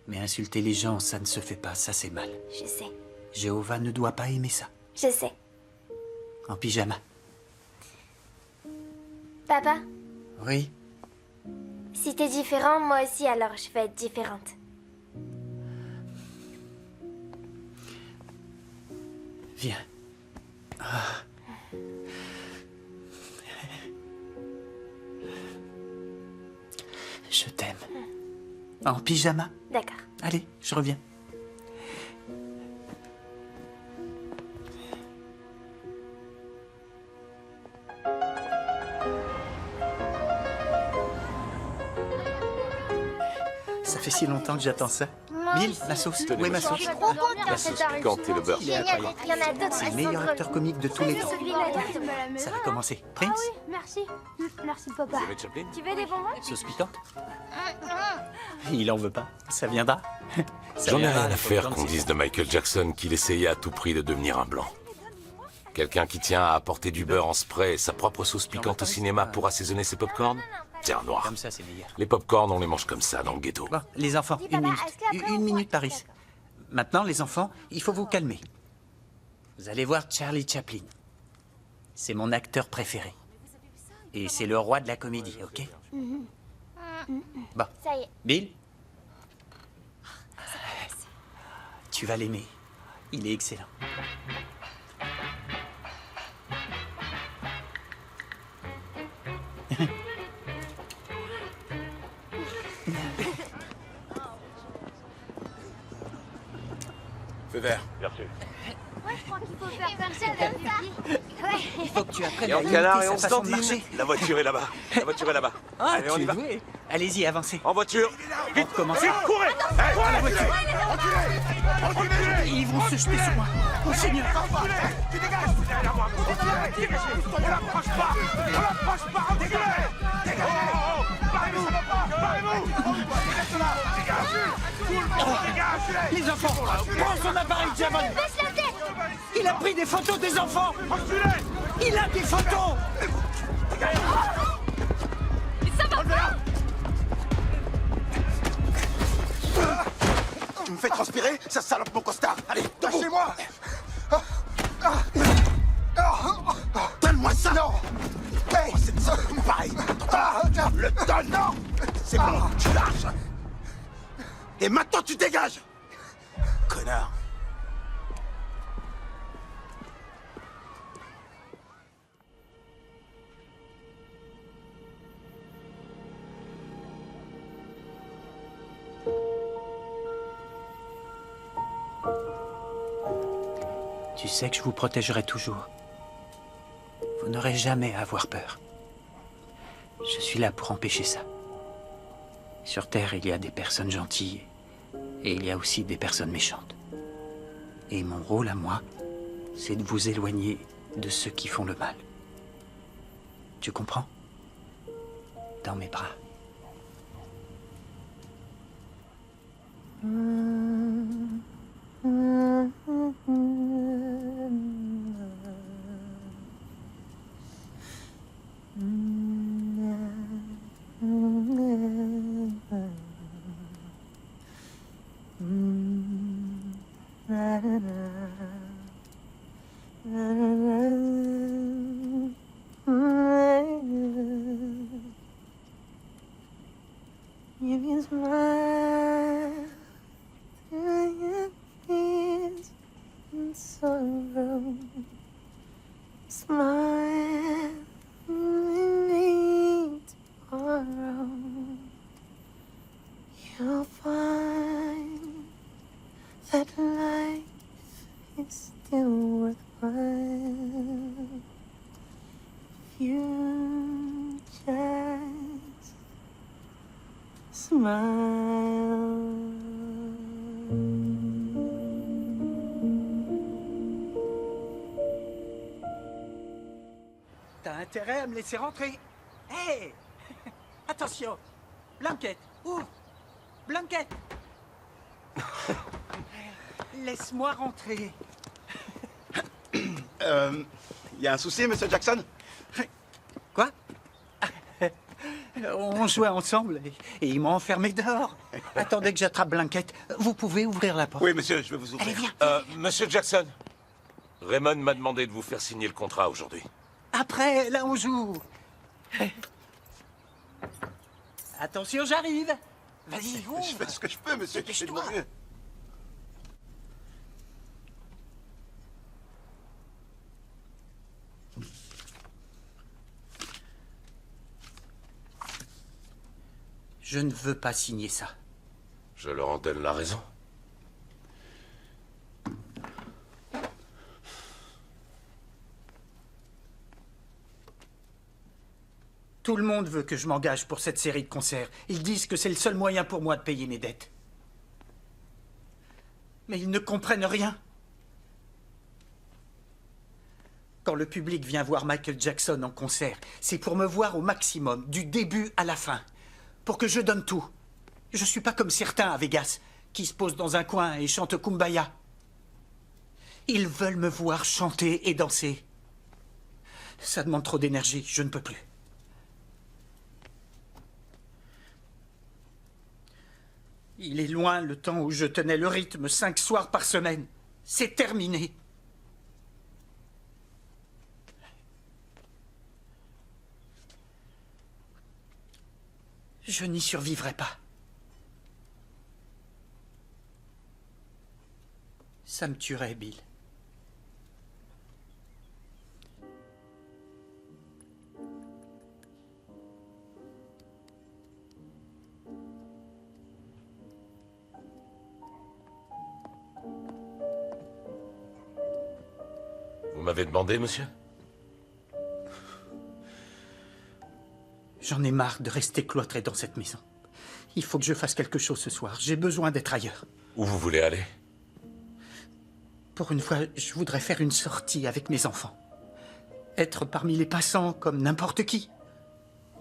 Mais insulter les gens, ça ne se fait pas, ça c'est mal. Je sais. Jéhovah ne doit pas aimer ça. Je sais. En pyjama. Papa, Oui, si t'es différent, moi aussi, alors je vais être différente. viens. Ah. Je t'aime. En pyjama? D'accord. Allez, je reviens. Ça fait si longtemps que j'attends ça. Bill, la sauce. Où est ma sauce? Je suis trop contente La sauce piquante et le beurre. Il est incroyable. Il y en a d'autres. C'est le meilleur acteur comique de tous les temps. Ça va commencer. Prince? Merci. Merci, papa. Vous avez Chaplin? Tu veux des bonbons? Sauce piquante? Il en veut pas. Ça viendra. Ça J'en ai viendra, rien la à faire popcorn, qu'on c'est dise de Michael Jackson qu'il essayait à tout prix de devenir un blanc. Quelqu'un qui tient à apporter du beurre en spray et sa propre sauce piquante au cinéma pour assaisonner ses pop-corn? C'est un noir. Comme ça, c'est meilleur. Les pop-corn, on les mange comme ça dans le ghetto. Bon, les enfants, Dis, une papa, minute. est-ce qu'après, on Une minute, pourra- Paris. Maintenant, les enfants, il faut vous calmer. Vous allez voir Charlie Chaplin. C'est mon acteur préféré. Et c'est le roi de la comédie, ok? Bon, Ça y est. Bill? Tu vas l'aimer. Il est excellent. Feu vert. Merci. Moi, je crois qu'il faut faire comme ça, comme ça. Ouais. Il faut que tu apprennes Et à en imiter canard et sa en façon de standine. marcher. La voiture est là-bas. La voiture est là-bas. Ah, Allez, on tu y es va. doué. Allez-y, avancez. En voiture. Vite, commencez. vite, courez. À la voiture. Ils vont se jeter sur moi. Oh Seigneur. Tu dégages. Derrière moi. Dégagez. On l'approche pas. On l'approche pas. Reculez. Dégagez. Barrez-vous. Barrez-vous. Dégage là. Dégage. Tout le monde dégage. Les enfants, prends son appareil, Javon. Baisse la tête. Il a pris des photos des enfants. Reculez. Il a des photos. Tu me fais transpirer, ça salope mon costard. Allez, Lâchez-moi. donne-moi ça. Non. Hey, C'est ça, pareil. Le donne. non. C'est bon, tu lâches. Et maintenant, tu dégages. Connard. Tu sais que je vous protégerai toujours. Vous n'aurez jamais à avoir peur. Je suis là pour empêcher ça. Sur Terre, il y a des personnes gentilles et il y a aussi des personnes méchantes. Et mon rôle à moi, c'est de vous éloigner de ceux qui font le mal. Tu comprends? Dans mes bras. You can smile through your tears and sorrow. Smile and tomorrow. You'll find that life is still worthwhile. You just smile. T'as intérêt à me laisser rentrer. Hé! Attention! Blanquette, ouvre! Blanquette! Laisse-moi rentrer. Y a un souci, monsieur Jackson? Quoi? On jouait ensemble et ils m'ont enfermé dehors. Attendez que j'attrape Blanquette. Vous pouvez ouvrir la porte? Oui, monsieur, je vais vous ouvrir. Allez, viens. Monsieur Jackson, Raymond m'a demandé de vous faire signer le contrat aujourd'hui. Après, là, on joue. Attention, j'arrive. Vas-y, ouvre. Je fais ce que je peux, monsieur. Je fais de mon mieux. Je ne veux pas signer ça. Je leur en donne la raison. Tout le monde veut que je m'engage pour cette série de concerts. Ils disent que c'est le seul moyen pour moi de payer mes dettes. Mais ils ne comprennent rien. Quand le public vient voir Michael Jackson en concert, c'est pour me voir au maximum, du début à la fin. Pour que je donne tout. Je suis pas comme certains à Vegas, qui se posent dans un coin et chantent Kumbaya. Ils veulent me voir chanter et danser. Ça demande trop d'énergie, je ne peux plus. Il est loin le temps où je tenais le rythme 5 soirs par semaine. C'est terminé. Je n'y survivrai pas. Ça me tuerait, Bill. Vous m'avez demandé, monsieur? J'en ai marre de rester cloîtré dans cette maison. Il faut que je fasse quelque chose ce soir. J'ai besoin d'être ailleurs. Où vous voulez aller? Pour une fois, je voudrais faire une sortie avec mes enfants. Être parmi les passants comme n'importe qui.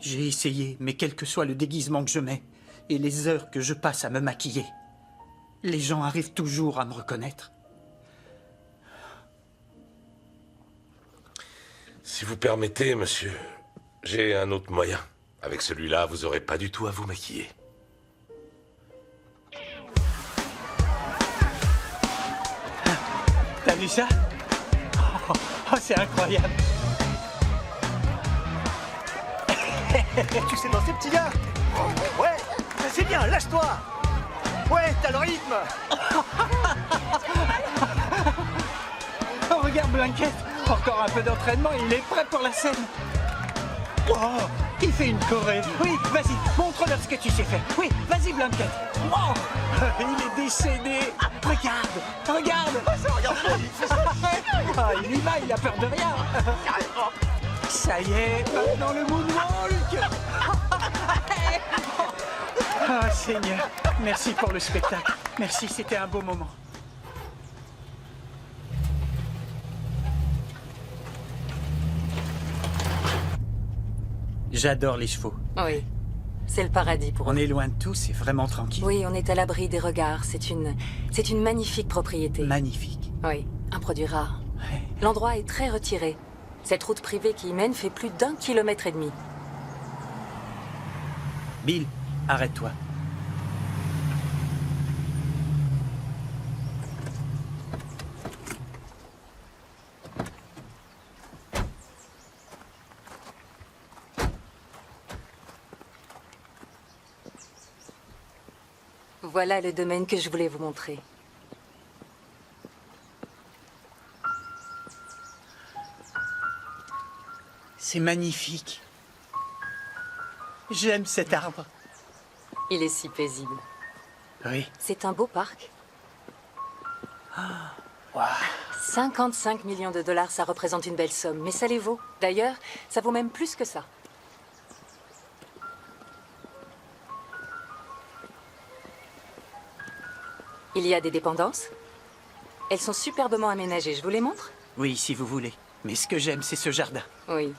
J'ai essayé, mais quel que soit le déguisement que je mets et les heures que je passe à me maquiller, les gens arrivent toujours à me reconnaître. Si vous permettez, monsieur, j'ai un autre moyen. Avec celui-là, vous n'aurez pas du tout à vous maquiller. T'as vu ça? Oh, c'est incroyable. Tu sais danser, petit gars? Ouais. c'est bien, lâche-toi. Ouais, t'as le rythme. Oh, regarde Blanquette, encore un peu d'entraînement, il est prêt pour la scène. Oh, il fait une choré. Oui, vas-y, montre-leur ce que tu sais faire. Oui, vas-y Blanquette. Oh, il est décédé. Regarde, regarde. Ah, il y va, il a peur de rien. Ça y est, maintenant le moonwalk. Ah, Seigneur, merci pour le spectacle. Merci, c'était un beau moment. J'adore les chevaux. Oui, c'est le paradis pour eux. On est loin de tout, c'est vraiment tranquille. Oui, on est à l'abri des regards. C'est une magnifique propriété. Magnifique. Oui, un produit rare. Ouais. L'endroit est très retiré. Cette route privée qui y mène fait plus d'1,5 km. Bill, arrête-toi. Voilà le domaine que je voulais vous montrer. C'est magnifique. J'aime cet arbre. Il est si paisible. Oui. C'est un beau parc. Ah, wow. 55 millions de dollars, ça représente une belle somme, mais ça les vaut. D'ailleurs, ça vaut même plus que ça. Il y a des dépendances. Elles sont superbement aménagées, je vous les montre? Oui, si vous voulez. Mais ce que j'aime, c'est ce jardin. Oui.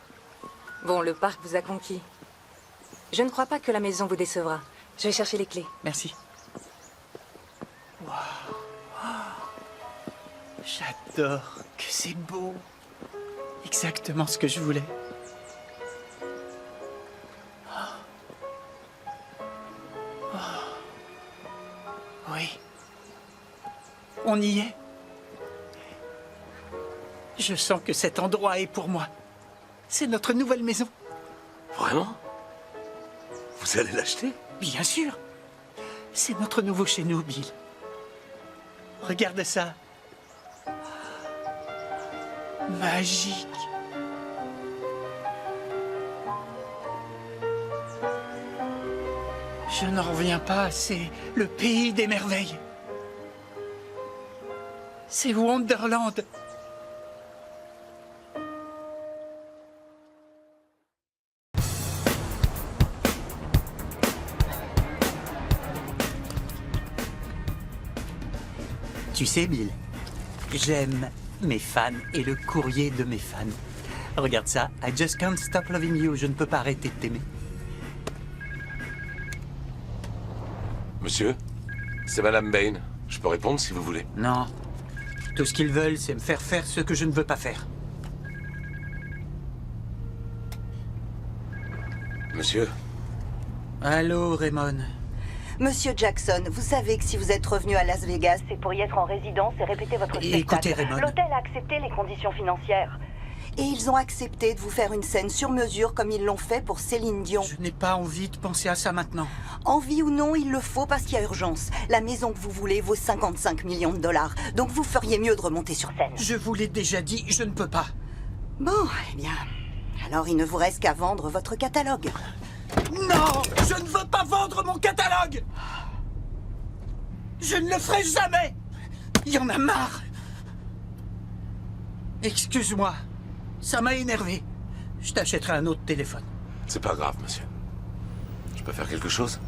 Bon, le parc vous a conquis. Je ne crois pas que la maison vous décevra. Je vais chercher les clés. Merci. Wow. Oh, j'adore que c'est beau. Exactement ce que je voulais. Oui. On y est. Je sens que cet endroit est pour moi. C'est notre nouvelle maison. Vraiment? Vous allez l'acheter? Bien sûr. C'est notre nouveau chez nous, Bill. Regarde ça. Magique. Je n'en reviens pas, c'est le pays des merveilles. C'est Wonderland. Tu sais, Bill, j'aime mes fans et le courrier de mes fans. Regarde ça, I just can't stop loving you, je ne peux pas arrêter de t'aimer. Monsieur, c'est Madame Bain. Je peux répondre si vous voulez. Non. Tout ce qu'ils veulent, c'est me faire faire ce que je ne veux pas faire. Monsieur? Allô, Raymond. Monsieur Jackson, vous savez que si vous êtes revenu à Las Vegas, c'est pour y être en résidence et répéter votre spectacle. Écoutez, Raymond. L'hôtel a accepté les conditions financières. Et ils ont accepté de vous faire une scène sur mesure comme ils l'ont fait pour Céline Dion. Je n'ai pas envie de penser à ça maintenant. Envie ou non, il le faut parce qu'il y a urgence. La maison que vous voulez vaut 55 millions de dollars. Donc vous feriez mieux de remonter sur scène. Je vous l'ai déjà dit, je ne peux pas. Bon, eh bien... alors il ne vous reste qu'à vendre votre catalogue. Non, je ne veux pas vendre mon catalogue. Je ne le ferai jamais. Il y en a marre. Excuse-moi, ça m'a énervé. Je t'achèterai un autre téléphone. C'est pas grave, monsieur. Je peux faire quelque chose?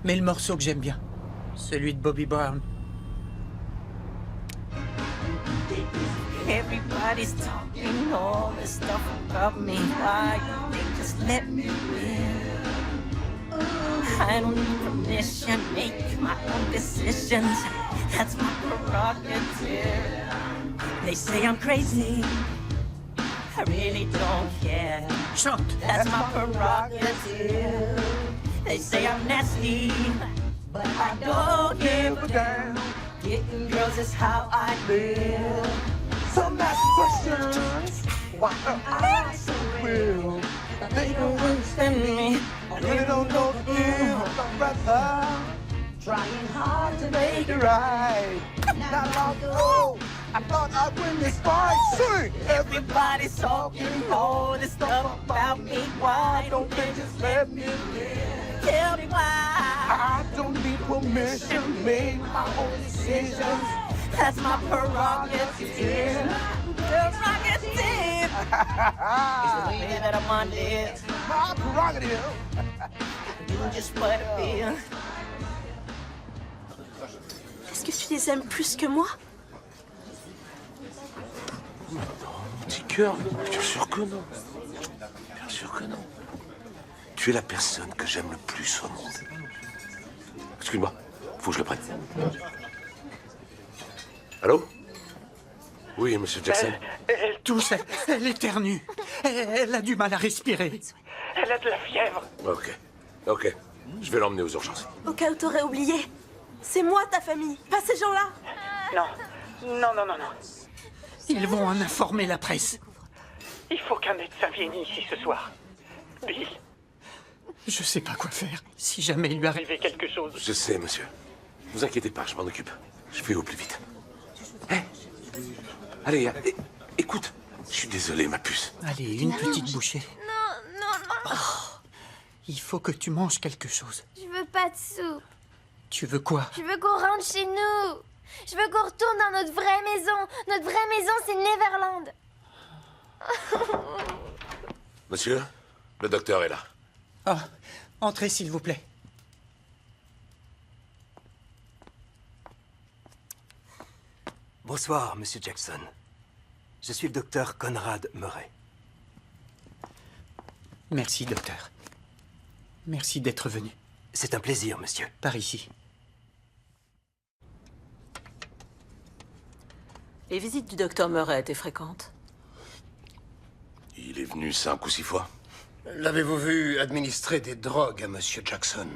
Mais le morceau que j'aime bien, celui de Bobby Brown. Everybody's talking all this stuff about me. Why they just let me live? I don't need permission, make my own decisions. That's my prerogative. They say I'm crazy. I really don't care. Chante. That's my prerogative. They say I'm nasty, but I don't give a damn. Getting girls is how I live. Some ask questions, why am I so real? They don't understand me, really don't know the deal, brother. Trying hard to make it right. Not long ago, I thought I'd win this fight. Sing! Everybody's talking all this stuff about me. Why don't they just let me live? Tell me why. I don't need permission, make my own decisions. That's my prerogative. Prerogative. It's the way that I want it. My prerogative. Do just what I feel. Est-ce que tu les aimes plus que moi? Non, mon petit cœur, bien sûr que non. Bien sûr que non. Tu es la personne que j'aime le plus au monde. Excuse-moi, faut que je le prenne. Allô? Oui, monsieur Jackson. Elle tousse, elle éternue. Elle a du mal à respirer. Elle a de la fièvre. Ok. Je vais l'emmener aux urgences. Au cas où t'aurais oublié. C'est moi ta famille, pas ces gens-là. Non. Ils vont en informer la presse. Il faut qu'un médecin vienne ici ce soir. Bill, Je sais pas quoi faire. Si jamais il lui arrive... arrivez quelque chose. Je sais, monsieur. Vous inquiétez pas, je m'en occupe. Je fais au plus vite. Allez, écoute. Je suis désolé, ma puce. Allez, une petite bouchée. Non. Il faut que tu manges quelque chose. Je veux pas de soupe. Tu veux quoi? Je veux qu'on rentre chez nous. Je veux qu'on retourne dans notre vraie maison. Notre vraie maison, c'est Neverland. Monsieur, le docteur est là. Ah, entrez s'il vous plaît. Bonsoir, monsieur Jackson. Je suis le docteur Conrad Murray. Merci, docteur. Merci d'être venu. C'est un plaisir, monsieur. Par ici. Les visites du docteur Murray étaient fréquentes. Il est venu 5 ou 6 fois. L'avez-vous vu administrer des drogues à monsieur Jackson?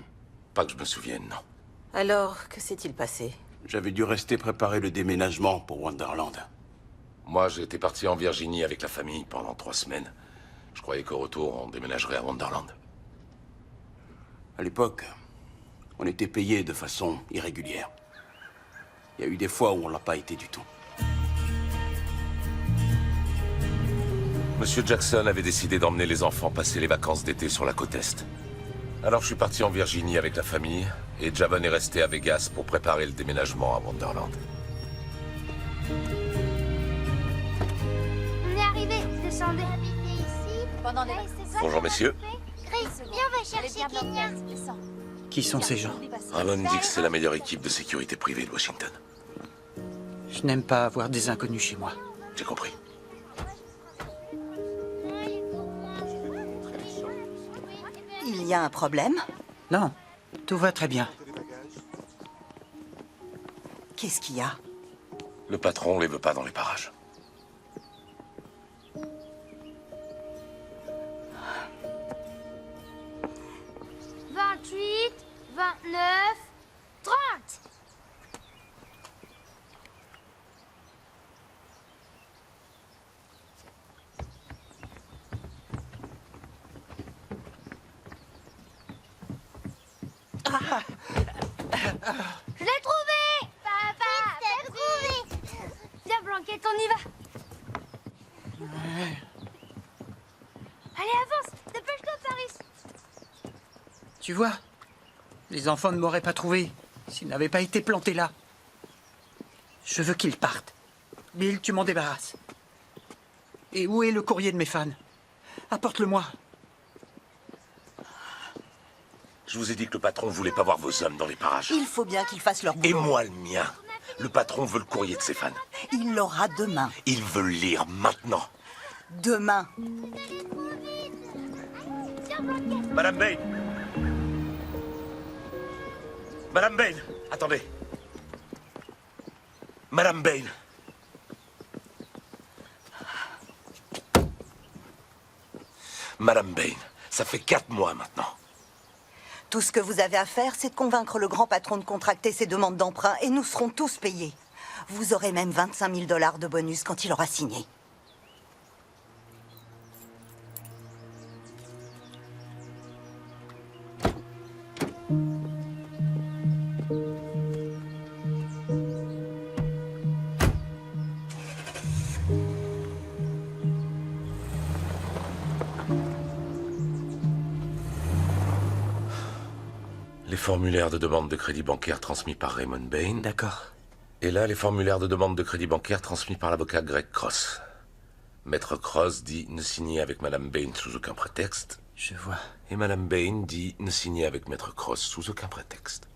Pas que je me souvienne, non. Alors, que s'est-il passé? J'avais dû rester préparer le déménagement pour Wonderland. Moi, j'étais parti en Virginie avec la famille pendant 3 semaines. Je croyais qu'au retour, on déménagerait à Wonderland. À l'époque, on était payé de façon irrégulière. Il y a eu des fois où on l'a pas été du tout. Monsieur Jackson avait décidé d'emmener les enfants passer les vacances d'été sur la côte Est. Alors je suis parti en Virginie avec la famille, et Javon est resté à Vegas pour préparer le déménagement à Wonderland. On est arrivé. Descendez. Ici. Pendant les... Bonjour, messieurs. Chris, viens, on va chercher Kenya. Qui sont ces gens? Ramon dit que c'est la meilleure équipe de sécurité privée de Washington. Je n'aime pas avoir des inconnus chez moi. J'ai compris. Il y a un problème? Non, tout va très bien. Qu'est-ce qu'il y a? Le patron les veut pas dans les parages. « 28, 29, 30 !» Je l'ai trouvé! Papa, je l'ai trouvé! Viens, Blanquette, on y va! Allez, avance! Dépêche-toi, Paris! Tu vois, les enfants ne m'auraient pas trouvé s'ils n'avaient pas été plantés là. Je veux qu'ils partent. Bill, tu m'en débarrasses. Et où est le courrier de mes fans? Apporte-le-moi. Je vous ai dit que le patron voulait pas voir vos hommes dans les parages. Il faut bien qu'ils fassent leur boulot. Et moi le mien. Le patron veut le courrier de ses fans. Il l'aura demain. Il veut le lire maintenant. Demain. Madame Bain. Madame Bain, attendez. Madame Bain. Madame Bain, ça fait 4 mois maintenant. Tout ce que vous avez à faire, c'est de convaincre le grand patron de contracter ses demandes d'emprunt et nous serons tous payés. Vous aurez même 25 000 $ de bonus quand il aura signé. les formulaires de demande de crédit bancaire transmis par Raymond Bain. D'accord. Et là, les formulaires de demande de crédit bancaire transmis par l'avocat Greg Cross. Maître Cross dit ne signer avec Madame Bain sous aucun prétexte. Je vois. Et Madame Bain dit ne signer avec Maître Cross sous aucun prétexte.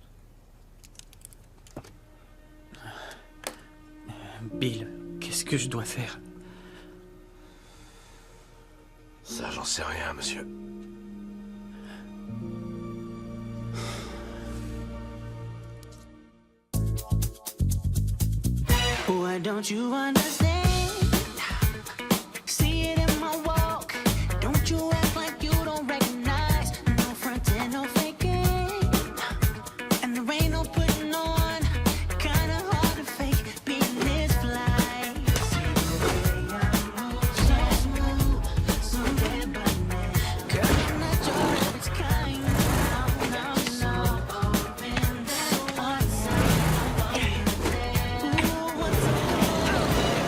Bill, qu'est-ce que je dois faire? Ça, j'en sais rien, monsieur. Why don't you understand? See it in my walk. Don't you act like you don't recognize. No frontin', no faking. And there ain't no putting on. Kinda hard to fake being this fly. See the way I move, so smooth, so dead by me. Girl, you're not your average kind. No, no, no. Open that one side. Ooh, what's up?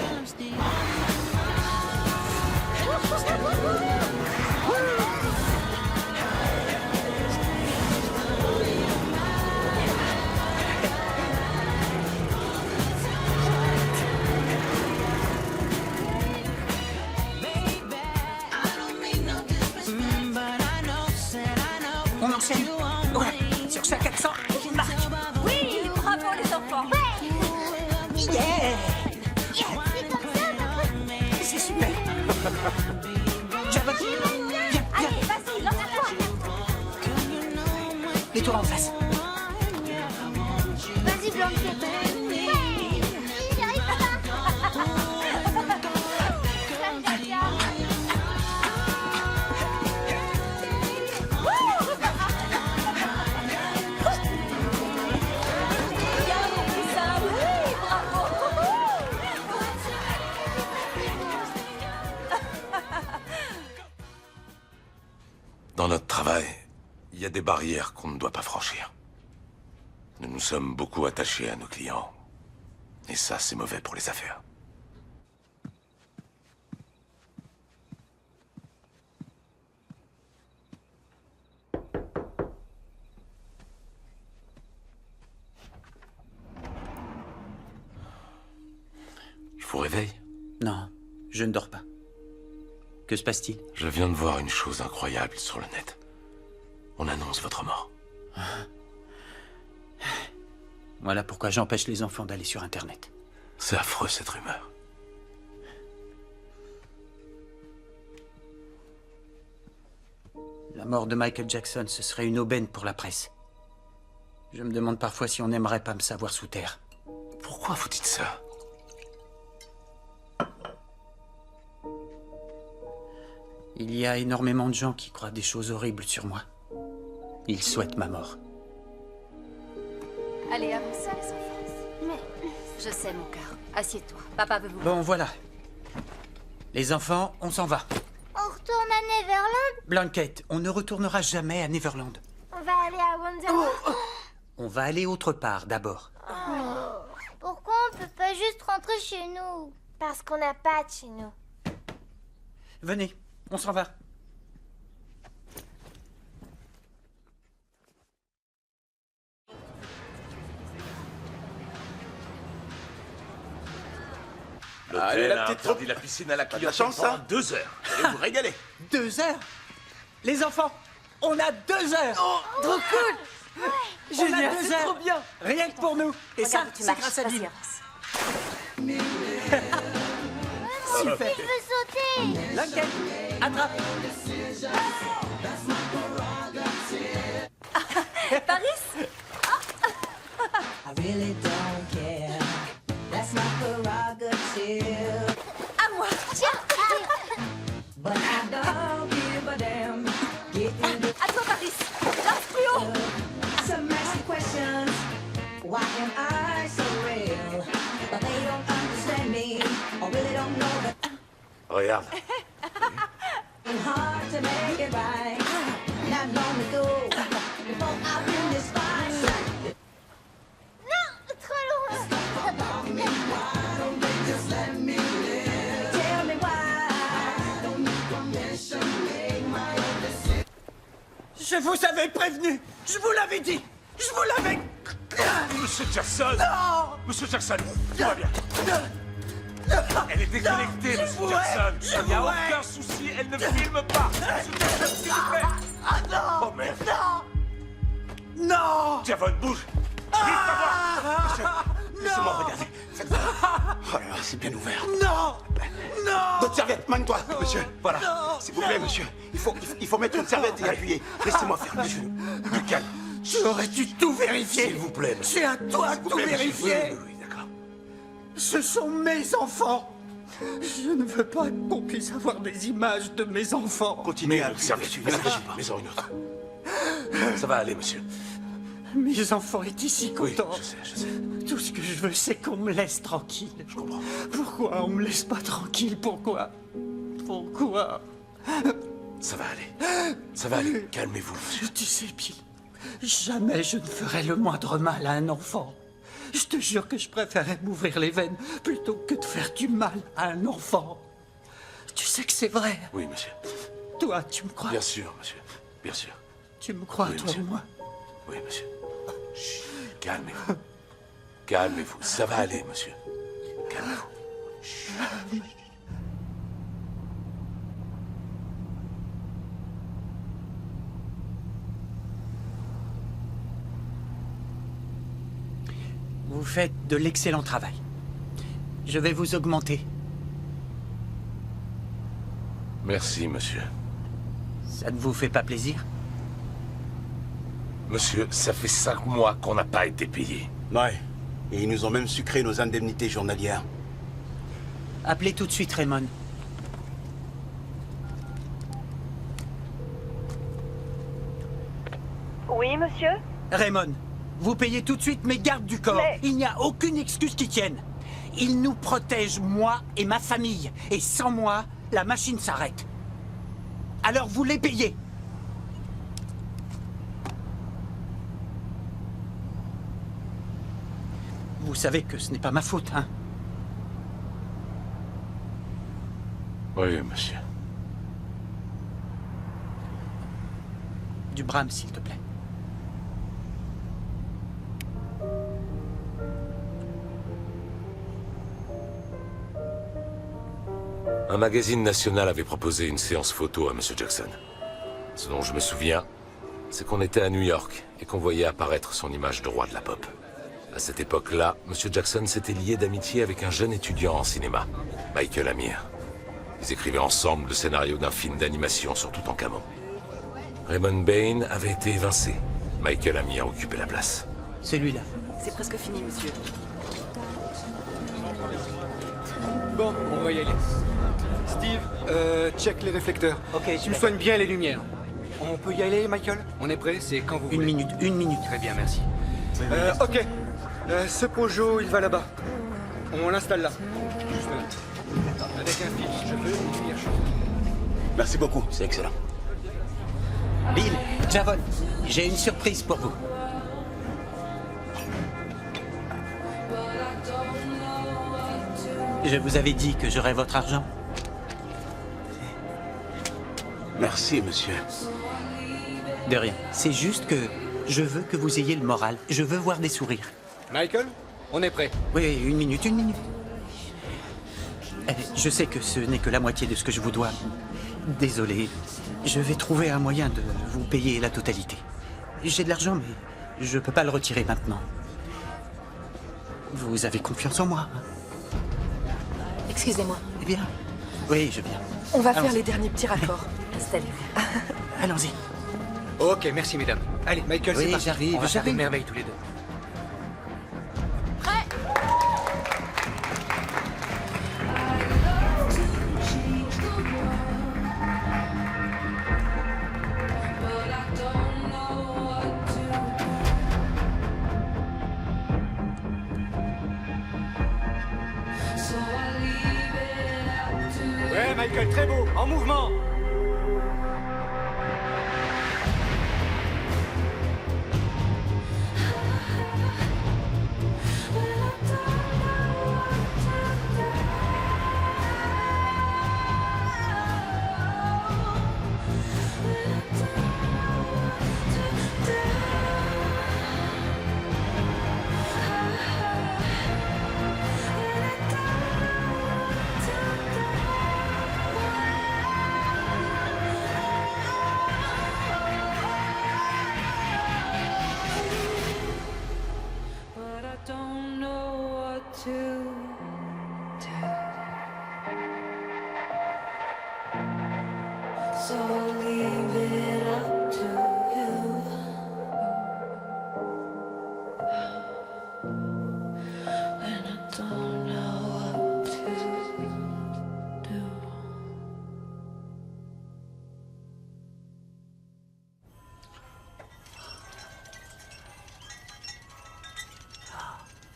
I'm still On enchaîne. Ouais, sur chaque accent, on marque. Oui, bravo les enfants. Yeah! C'est super. Java, viens, Allez, vas-y, lance-toi. mets-toi en face. Vas-y, Blanquette. J'arrive Dans notre travail, il y a des barrières qu'on ne doit pas franchir. Nous nous sommes beaucoup attachés à nos clients. Et ça, c'est mauvais pour les affaires. Je vous réveille? Non, je ne dors pas. Que se passe-t-il? Je viens de voir une chose incroyable sur le net. On annonce votre mort. Voilà pourquoi j'empêche les enfants d'aller sur Internet. C'est affreux, cette rumeur. La mort de Michael Jackson, ce serait une aubaine pour la presse. Je me demande parfois si on n'aimerait pas me savoir sous terre. Pourquoi vous dites ça? Il y a énormément de gens qui croient des choses horribles sur moi. Ils souhaitent ma mort. Allez, avancez les enfants. Mais je sais, mon cœur. Assieds-toi. Papa veut vous... Bon, voilà. Les enfants, on s'en va. On retourne à Neverland? Blanquette, on ne retournera jamais à Neverland. On va aller à Wonderland? On va aller autre part d'abord. Pourquoi on peut pas juste rentrer chez nous? Parce qu'on n'a pas de chez nous. Venez, on s'en va. Allez, la petite interdit la piscine à la Pas de clientèle chance, pendant hein 2 heures. Allez vous régaler. 2 heures? Les enfants, on a 2 heures. Oh, trop cool. Génial, c'est c'est trop trop bien. Rien que pour nous. Et ça, Regarde, tu c'est marches. grâce à Vas-y, Bill. avance. Super. Je veux sauter. Blanquette, attrape. Paris? I really don't care. That's my prerogative. À moi. But I don't give a damn. Getting À toi, Paris. Lance plus haut. some nasty questions. Why am I so real? But they don't understand me, or really don't know that Regarde. it's hard to make it right. Not long ago, before I've been this fine. Non, trop loin. Tell me why. Je vous avais prévenu. Je vous l'avais dit. Je vous l'avais... Monsieur Jackson! Non! Monsieur Jackson, tout va bien. Elle est déconnectée, Monsieur Jackson. Il n'y a aucun souci, elle ne filme pas. Monsieur Jackson, s'il vous plaît. Ah non! Oh merde! Non! Non! Javon, bouge! Vite, va voir! Monsieur, laissez-moi regarder. Faites voir. Oh là là, c'est bien ouvert. Non! Non! Votre serviette, manie-toi, monsieur. Voilà. Non. S'il vous plaît, monsieur. Il faut mettre une serviette et appuyer. Laissez-moi faire, monsieur. Du calme. J'aurais dû tout vérifier. S'il vous plaît, monsieur. C'est à toi de tout vérifier. Oui, d'accord. Ce sont mes enfants. Je ne veux pas qu'on puisse avoir des images de mes enfants. Continuez à observer. Mais en une autre. Ça va aller, monsieur. Mes enfants étaient si Oui, contents. je sais. Tout ce que je veux, c'est qu'on me laisse tranquille. Je comprends. Pourquoi on me laisse pas tranquille? Pourquoi? Ça va aller. Ça va aller. Calmez-vous, monsieur. Tu sais, Bill, jamais je ne ferai le moindre mal à un enfant. Je te jure que je préférerais m'ouvrir les veines plutôt que de faire du mal à un enfant. Tu sais que c'est vrai. Oui, monsieur. Toi, tu me crois? Bien sûr, monsieur. Bien sûr. Tu me crois, Oui, toi monsieur. ou moi? Oui, monsieur. Chut, calmez-vous. Calmez-vous. Ça va aller, monsieur. Calmez-vous. Vous faites de l'excellent travail. Je vais vous augmenter. Merci, monsieur. Ça ne vous fait pas plaisir? Monsieur, ça fait 5 mois qu'on n'a pas été payé. Ouais. Et ils nous ont même sucré nos indemnités journalières. Appelez tout de suite Raymond. Oui, monsieur? Raymond, vous payez tout de suite mes gardes du corps. Mais- Il n'y a aucune excuse qui tienne. Ils nous protègent, moi et ma famille. Et sans moi, la machine s'arrête. Alors vous les payez. Vous savez que ce n'est pas ma faute, hein? Oui, monsieur. Du Bram, s'il te plaît. Un magazine national avait proposé une séance photo à monsieur Jackson. Ce dont je me souviens, c'est qu'on était à New York et qu'on voyait apparaître son image de roi de la pop. À cette époque-là, monsieur Jackson s'était lié d'amitié avec un jeune étudiant en cinéma, Michael Amir. Ils écrivaient ensemble le scénario d'un film d'animation sur Toutankhamon. Raymond Bain avait été évincé. Michael Amir occupait la place. Celui-là. C'est presque fini, monsieur. Bon, on va y aller. Steve, check les réflecteurs. Ok, Tu soignes bien les lumières. On peut y aller, Michael? On est prêt, c'est quand vous voulez. Une minute. Très bien, merci. Ok. Ce Peugeot, il va là-bas. On l'installe là. Avec un fil, je veux une lumière chaude. Merci beaucoup, c'est excellent. Bill, Javon, j'ai une surprise pour vous. Je vous avais dit que j'aurais votre argent. Merci, monsieur. De rien. C'est juste que je veux que vous ayez le moral. Je veux voir des sourires. Michael, on est prêt. Oui, une minute. Je sais que ce n'est que la moitié de ce que je vous dois. Désolé. Je vais trouver un moyen de vous payer la totalité. J'ai de l'argent, mais je peux pas le retirer maintenant. Vous avez confiance en moi, hein? Excusez-moi. Eh bien, oui, je viens. On va faire Allons-y. les derniers petits raccords. Installez-vous. Allons-y. Ok, merci, mesdames. Allez, Michael, Oui, c'est parti. j'arrive, On va faire des j'arrive. merveilles tous les deux. Ouais, Michael, très beau. En mouvement.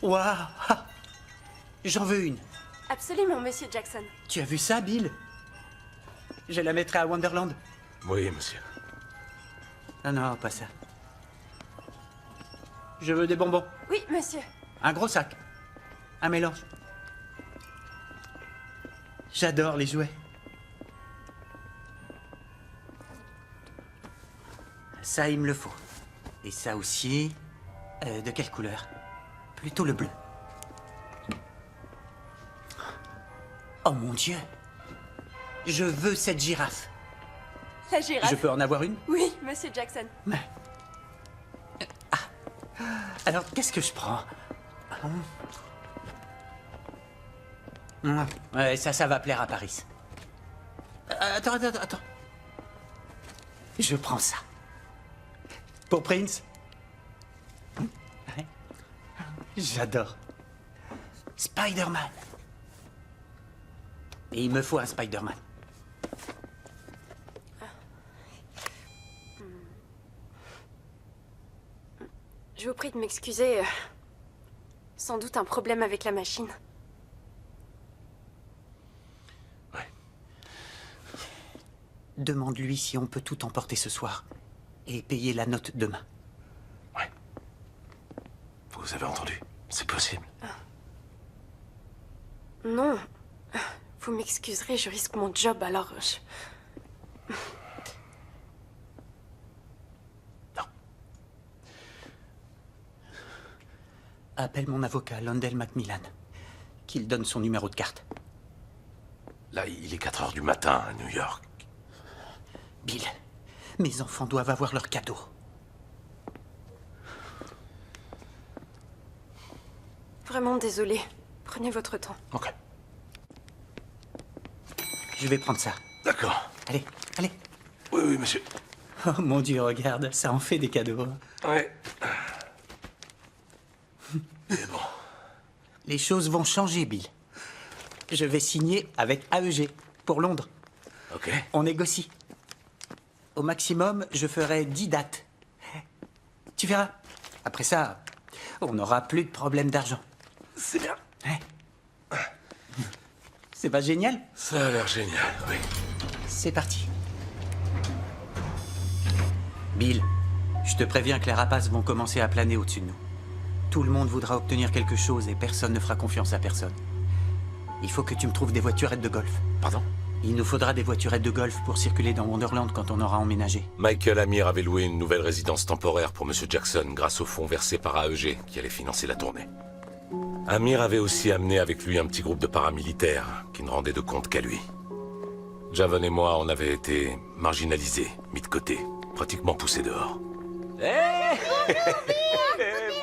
Waouh! J'en veux une. Absolument, monsieur Jackson. Tu as vu ça, Bill? Je la mettrai à Wonderland. Oui, monsieur. Ah non, pas ça. Je veux des bonbons. Oui, monsieur. Un gros sac. Un mélange. J'adore les jouets. Ça, il me le faut. Et ça aussi... de quelle couleur? Plutôt le bleu. Oh mon Dieu! Je veux cette girafe. La girafe. Je peux en avoir une? Oui, monsieur Jackson. Alors, qu'est-ce que je prends? Ouais, ça va plaire à Paris. Attends. Je prends ça. Pour Prince? Ouais. J'adore. Spider-Man. Et il me faut un Spider-Man. Je vous prie de m'excuser. Sans doute un problème avec la machine. Demande-lui si on peut tout emporter ce soir. Et payer la note demain. Vous avez entendu? C'est possible. Non. Vous m'excuserez, je risque mon job, alors je... Appelle mon avocat, Londell Macmillan. Qu'il donne son numéro de carte. Là, il est 4 heures du matin à New York. Bill, mes enfants doivent avoir leur cadeau. Vraiment désolée. Prenez votre temps. Ok. Je vais prendre ça. D'accord. Allez. Oui, monsieur. Oh mon Dieu, regarde, ça en fait des cadeaux. Ouais. Mais bon. Les choses vont changer, Bill. Je vais signer avec AEG pour Londres. Ok. On négocie. Au maximum, je ferai 10 dates. Tu verras. Après ça, on n'aura plus de problème d'argent. C'est bien. C'est pas génial? Ça a l'air génial, oui. C'est parti. Bill, je te préviens que les rapaces vont commencer à planer au-dessus de nous. Tout le monde voudra obtenir quelque chose et personne ne fera confiance à personne. Il faut que tu me trouves des voiturettes de golf. Pardon? Il nous faudra des voiturettes de golf pour circuler dans Wonderland quand on aura emménagé. Michael Amir avait loué une nouvelle résidence temporaire pour Monsieur Jackson grâce aux fonds versés par AEG qui allait financer la tournée. Amir avait aussi amené avec lui un petit groupe de paramilitaires qui ne rendaient de compte qu'à lui. Javon et moi, on avait été marginalisés, mis de côté, pratiquement poussés dehors.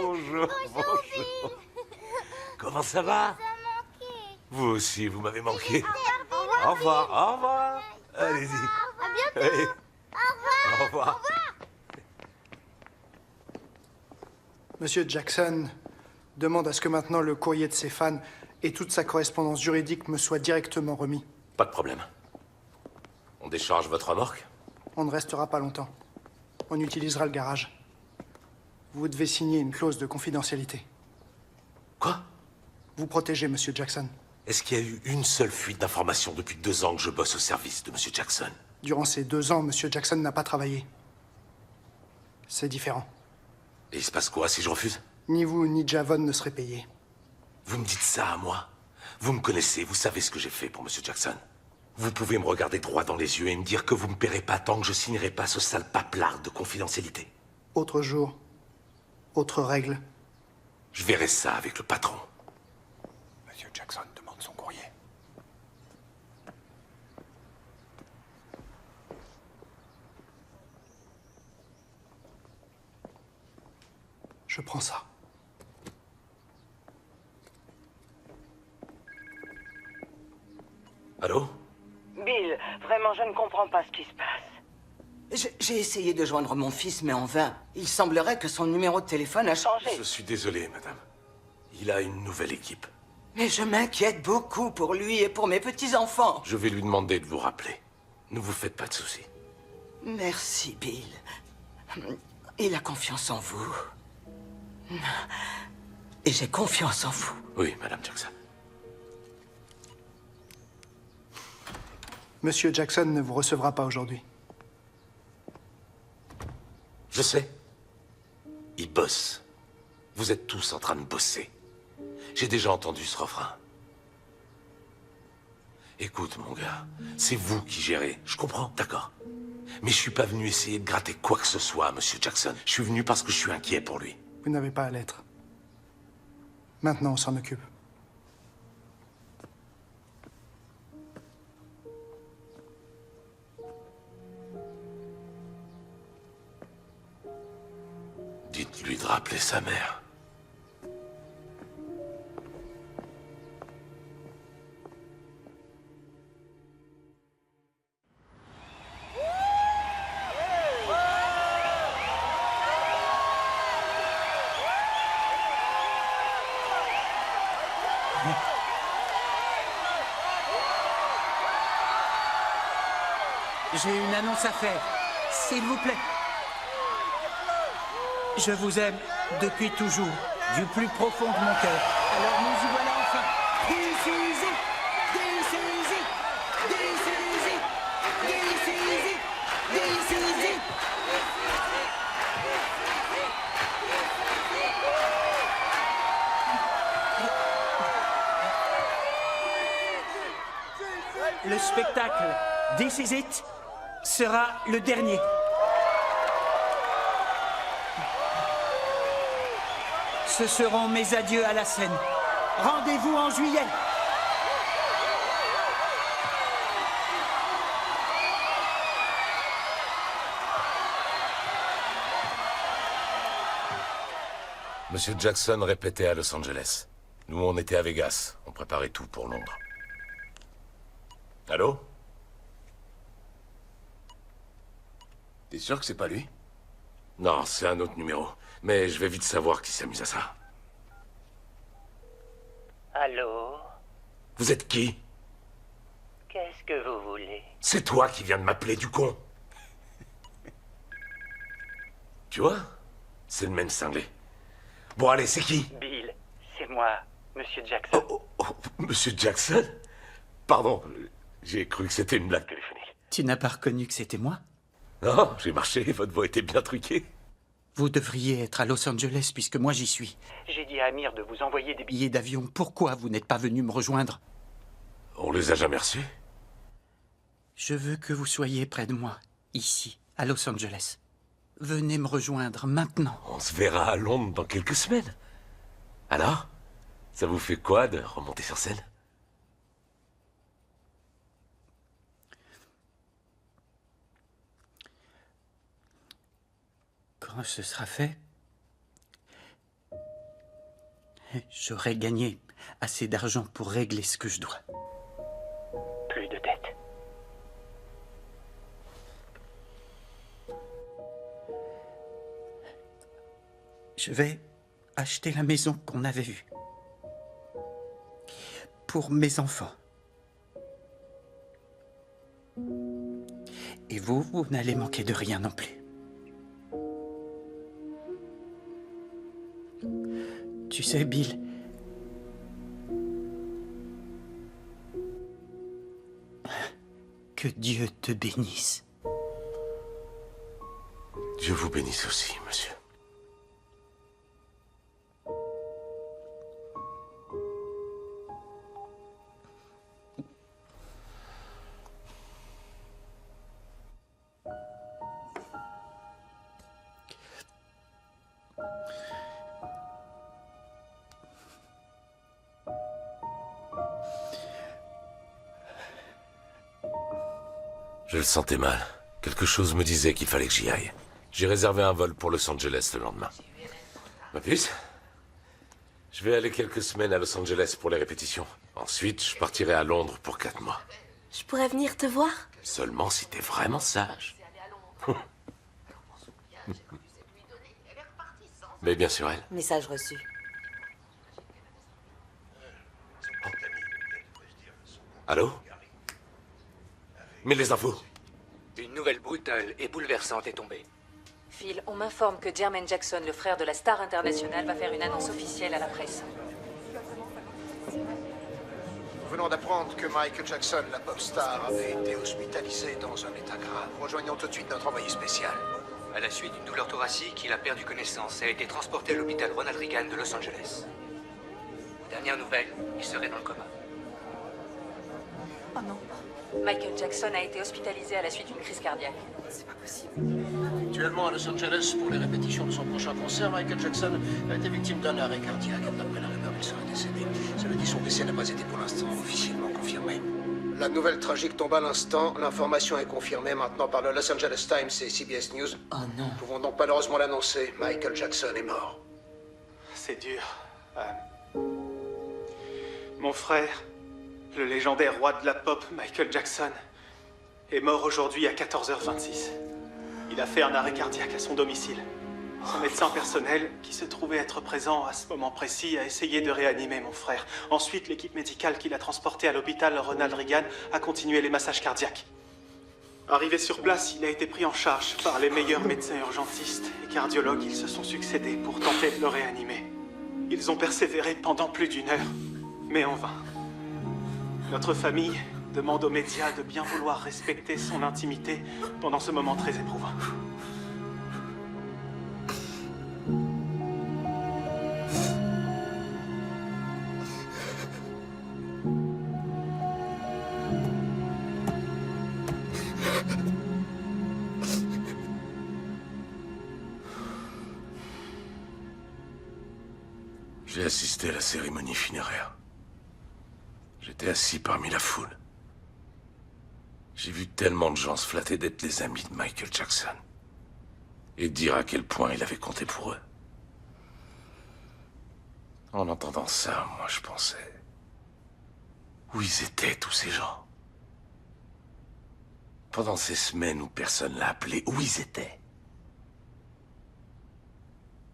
Bonjour. Comment ça va? Vous aussi, vous m'avez manqué. Au revoir. Allez-y. À bientôt. Allez. Au revoir. Monsieur Jackson demande à ce que maintenant le courrier de ses fans et toute sa correspondance juridique me soient directement remis. Pas de problème. On décharge votre remorque? On ne restera pas longtemps. On utilisera le garage. Vous devez signer une clause de confidentialité. Quoi? Vous protégez, Monsieur Jackson. Est-ce qu'il y a eu une seule fuite d'informations depuis 2 ans que je bosse au service de Monsieur Jackson? Durant ces 2 ans, Monsieur Jackson n'a pas travaillé. C'est différent. Et il se passe quoi si je refuse? Ni vous, ni Javon ne serez payés. Vous me dites ça à moi? Vous me connaissez, vous savez ce que j'ai fait pour Monsieur Jackson. Vous pouvez me regarder droit dans les yeux et me dire que vous me paierez pas tant que je signerai pas ce sale paplard de confidentialité. Autre jour, autre règle. Je verrai ça avec le patron. Monsieur Jackson demande son courrier. Je prends ça. Allô? Bill, vraiment, je ne comprends pas ce qui se passe. J'ai essayé de joindre mon fils, mais en vain. Il semblerait que son numéro de téléphone a changé. Je suis désolé, madame. Il a une nouvelle équipe. Mais je m'inquiète beaucoup pour lui et pour mes petits-enfants. Je vais lui demander de vous rappeler. Ne vous faites pas de soucis. Merci, Bill. Il a confiance en vous. Et j'ai confiance en vous. Oui, Madame Jackson. Monsieur Jackson ne vous recevra pas aujourd'hui. Je sais. Il bosse. Vous êtes tous en train de bosser. J'ai déjà entendu ce refrain. Écoute, mon gars, c'est vous qui gérez. Je comprends, d'accord. Mais je suis pas venu essayer de gratter quoi que ce soit à Monsieur Jackson. Je suis venu parce que je suis inquiet pour lui. Vous n'avez pas à l'être. Maintenant, on s'en occupe. Dites-lui de rappeler sa mère. J'ai une annonce à faire. S'il vous plaît. Je vous aime depuis toujours, du plus profond de mon cœur. Alors nous y voilà enfin. This is it. This is it. This is it. This is it. This is it. Le spectacle This Is It sera le dernier. Ce seront mes adieux à la scène. Rendez-vous en juillet. Monsieur Jackson répétait à Los Angeles. Nous, on était à Vegas. On préparait tout pour Londres. Allô? T'es sûr que c'est pas lui? Non, c'est un autre numéro. Mais je vais vite savoir qui s'amuse à ça. Allô? Vous êtes qui? Qu'est-ce que vous voulez? C'est toi qui viens de m'appeler, du con. Tu vois? C'est le même cinglé. Bon, allez, c'est qui? Bill, c'est moi, Monsieur Jackson. Monsieur Jackson? Pardon, j'ai cru que c'était une blague téléphonique. Tu n'as pas reconnu que c'était moi? Non, j'ai marché, votre voix était bien truquée. Vous devriez être à Los Angeles puisque moi j'y suis. J'ai dit à Amir de vous envoyer des Billets d'avion, pourquoi vous n'êtes pas venu me rejoindre? On les a jamais reçus? Je veux que vous soyez près de moi, ici, à Los Angeles. Venez me rejoindre maintenant. On se verra à Londres dans quelques semaines. Alors? Ça vous fait quoi de remonter sur scène? Quand ce sera fait, j'aurai gagné assez d'argent pour régler ce que je dois. Plus de dettes. Je vais acheter la maison qu'on avait vue. Pour mes enfants. Et vous, vous n'allez manquer de rien non plus. Tu sais, Bill, que Dieu te bénisse. Dieu vous bénisse aussi, monsieur. Je le sentais mal. Quelque chose me disait qu'il fallait que j'y aille. J'ai réservé un vol pour Los Angeles le lendemain. Ma puce? Je vais aller quelques semaines à Los Angeles pour les répétitions. Ensuite, je partirai à Londres pour 4 mois. Je pourrais venir te voir? Seulement si t'es vraiment sage. Mais bien sûr, elle. Message reçu. Allô? Mais les infos? Une nouvelle brutale et bouleversante est tombée. Phil, on m'informe que Jermaine Jackson, le frère de la star internationale, va faire une annonce officielle à la presse. Nous venons d'apprendre que Michael Jackson, la pop star, avait été hospitalisé dans un état grave. Rejoignons tout de suite notre envoyé spécial. À la suite d'une douleur thoracique, il a perdu connaissance et a été transporté à l'hôpital Ronald Reagan de Los Angeles. Dernière nouvelle, il serait dans le coma. Oh non. Michael Jackson a été hospitalisé à la suite d'une crise cardiaque. C'est pas possible. Actuellement à Los Angeles, pour les répétitions de son prochain concert, Michael Jackson a été victime d'un arrêt cardiaque. D'après la rumeur, il serait décédé. Cela dit, son décès n'a pas été pour l'instant officiellement confirmé. La nouvelle tragique tombe à l'instant. L'information est confirmée maintenant par le Los Angeles Times et CBS News. Oh non. Nous pouvons donc malheureusement l'annoncer. Michael Jackson est mort. C'est dur. Mon frère, le légendaire roi de la pop, Michael Jackson, est mort aujourd'hui à 14h26. Il a fait un arrêt cardiaque à son domicile. Son médecin personnel, qui se trouvait être présent à ce moment précis, a essayé de réanimer mon frère. Ensuite, l'équipe médicale qui l'a transporté à l'hôpital Ronald Reagan a continué les massages cardiaques. Arrivé sur place, il a été pris en charge par les meilleurs médecins urgentistes et cardiologues. Ils se sont succédés pour tenter de le réanimer. Ils ont persévéré pendant plus d'1 heure, mais en vain. Notre famille demande aux médias de bien vouloir respecter son intimité pendant ce moment très éprouvant. J'ai assisté à la cérémonie funéraire. J'étais assis parmi la foule. J'ai vu tellement de gens se flatter d'être les amis de Michael Jackson. Et dire à quel point il avait compté pour eux. En entendant ça, moi je pensais... Où ils étaient, tous ces gens? Pendant ces semaines où personne l'a appelé, où ils étaient?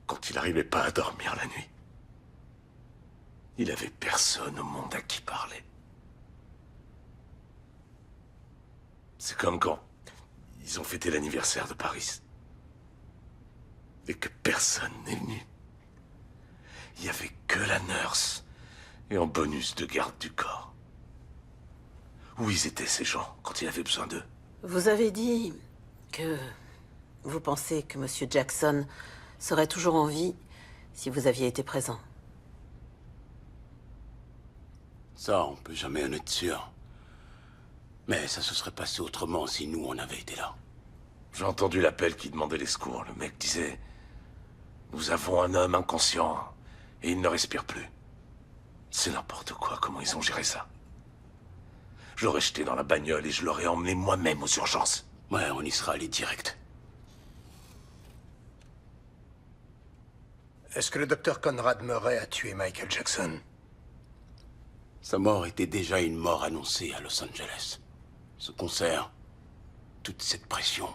Quand il n'arrivait pas à dormir la nuit. Il avait personne au monde à qui parler. C'est comme quand ils ont fêté l'anniversaire de Paris. Et que personne n'est venu. Il n'y avait que la nurse et en bonus de garde du corps. Où ils étaient ces gens quand il avait besoin d'eux? Vous avez dit que vous pensez que Monsieur Jackson serait toujours en vie si vous aviez été présent. Ça, on peut jamais en être sûr. Mais ça se serait passé autrement si nous, on avait été là. J'ai entendu l'appel qui demandait les secours. Le mec disait... Nous avons un homme inconscient et il ne respire plus. C'est n'importe quoi, comment ils ont géré ça. J'aurais jeté dans la bagnole et je l'aurais emmené moi-même aux urgences. Ouais, on y sera allé direct. Est-ce que le docteur Conrad Murray a tué Michael Jackson? Sa mort était déjà une mort annoncée à Los Angeles. Ce concert, toute cette pression,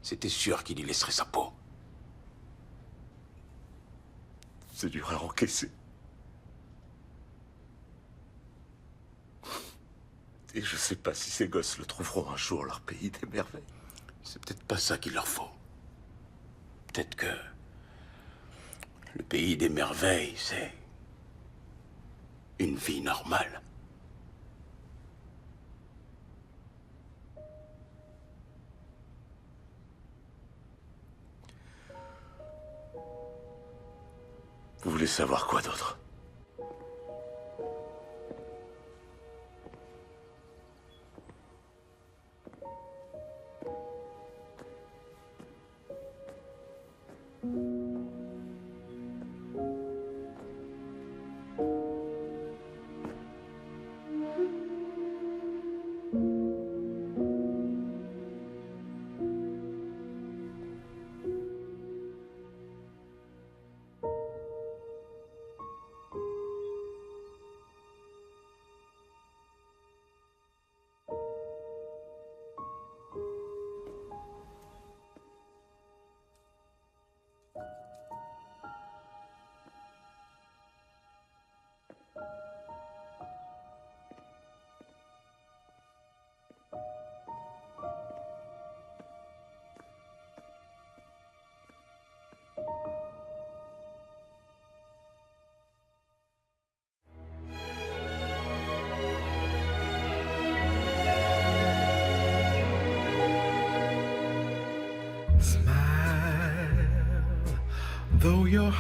c'était sûr qu'il y laisserait sa peau. C'est dur à encaisser. Et je sais pas si ces gosses le trouveront un jour, leur pays des merveilles. C'est peut-être pas ça qu'il leur faut. Peut-être que le pays des merveilles, c'est une vie normale. Vous voulez savoir quoi d'autre?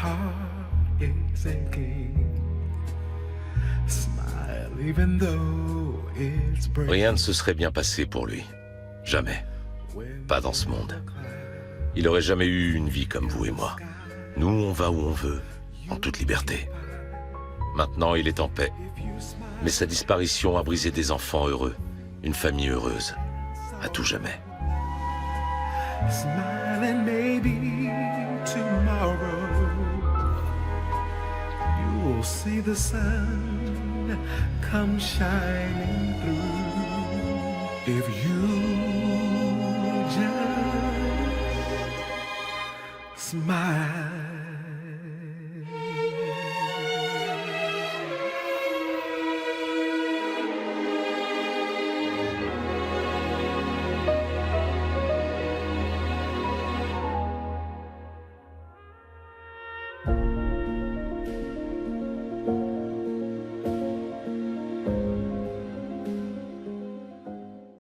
heart is aching. Smile even though it's breaking. Rien ne se serait bien passé pour lui. Jamais. Pas dans ce monde. Il aurait jamais eu une vie comme vous et moi. Nous, on va où on veut, en toute liberté. Maintenant, il est en paix. Mais sa disparition a brisé des enfants heureux, une famille heureuse, à tout jamais. Smile and maybe tomorrow you will see the sun come shining through. If you just smile.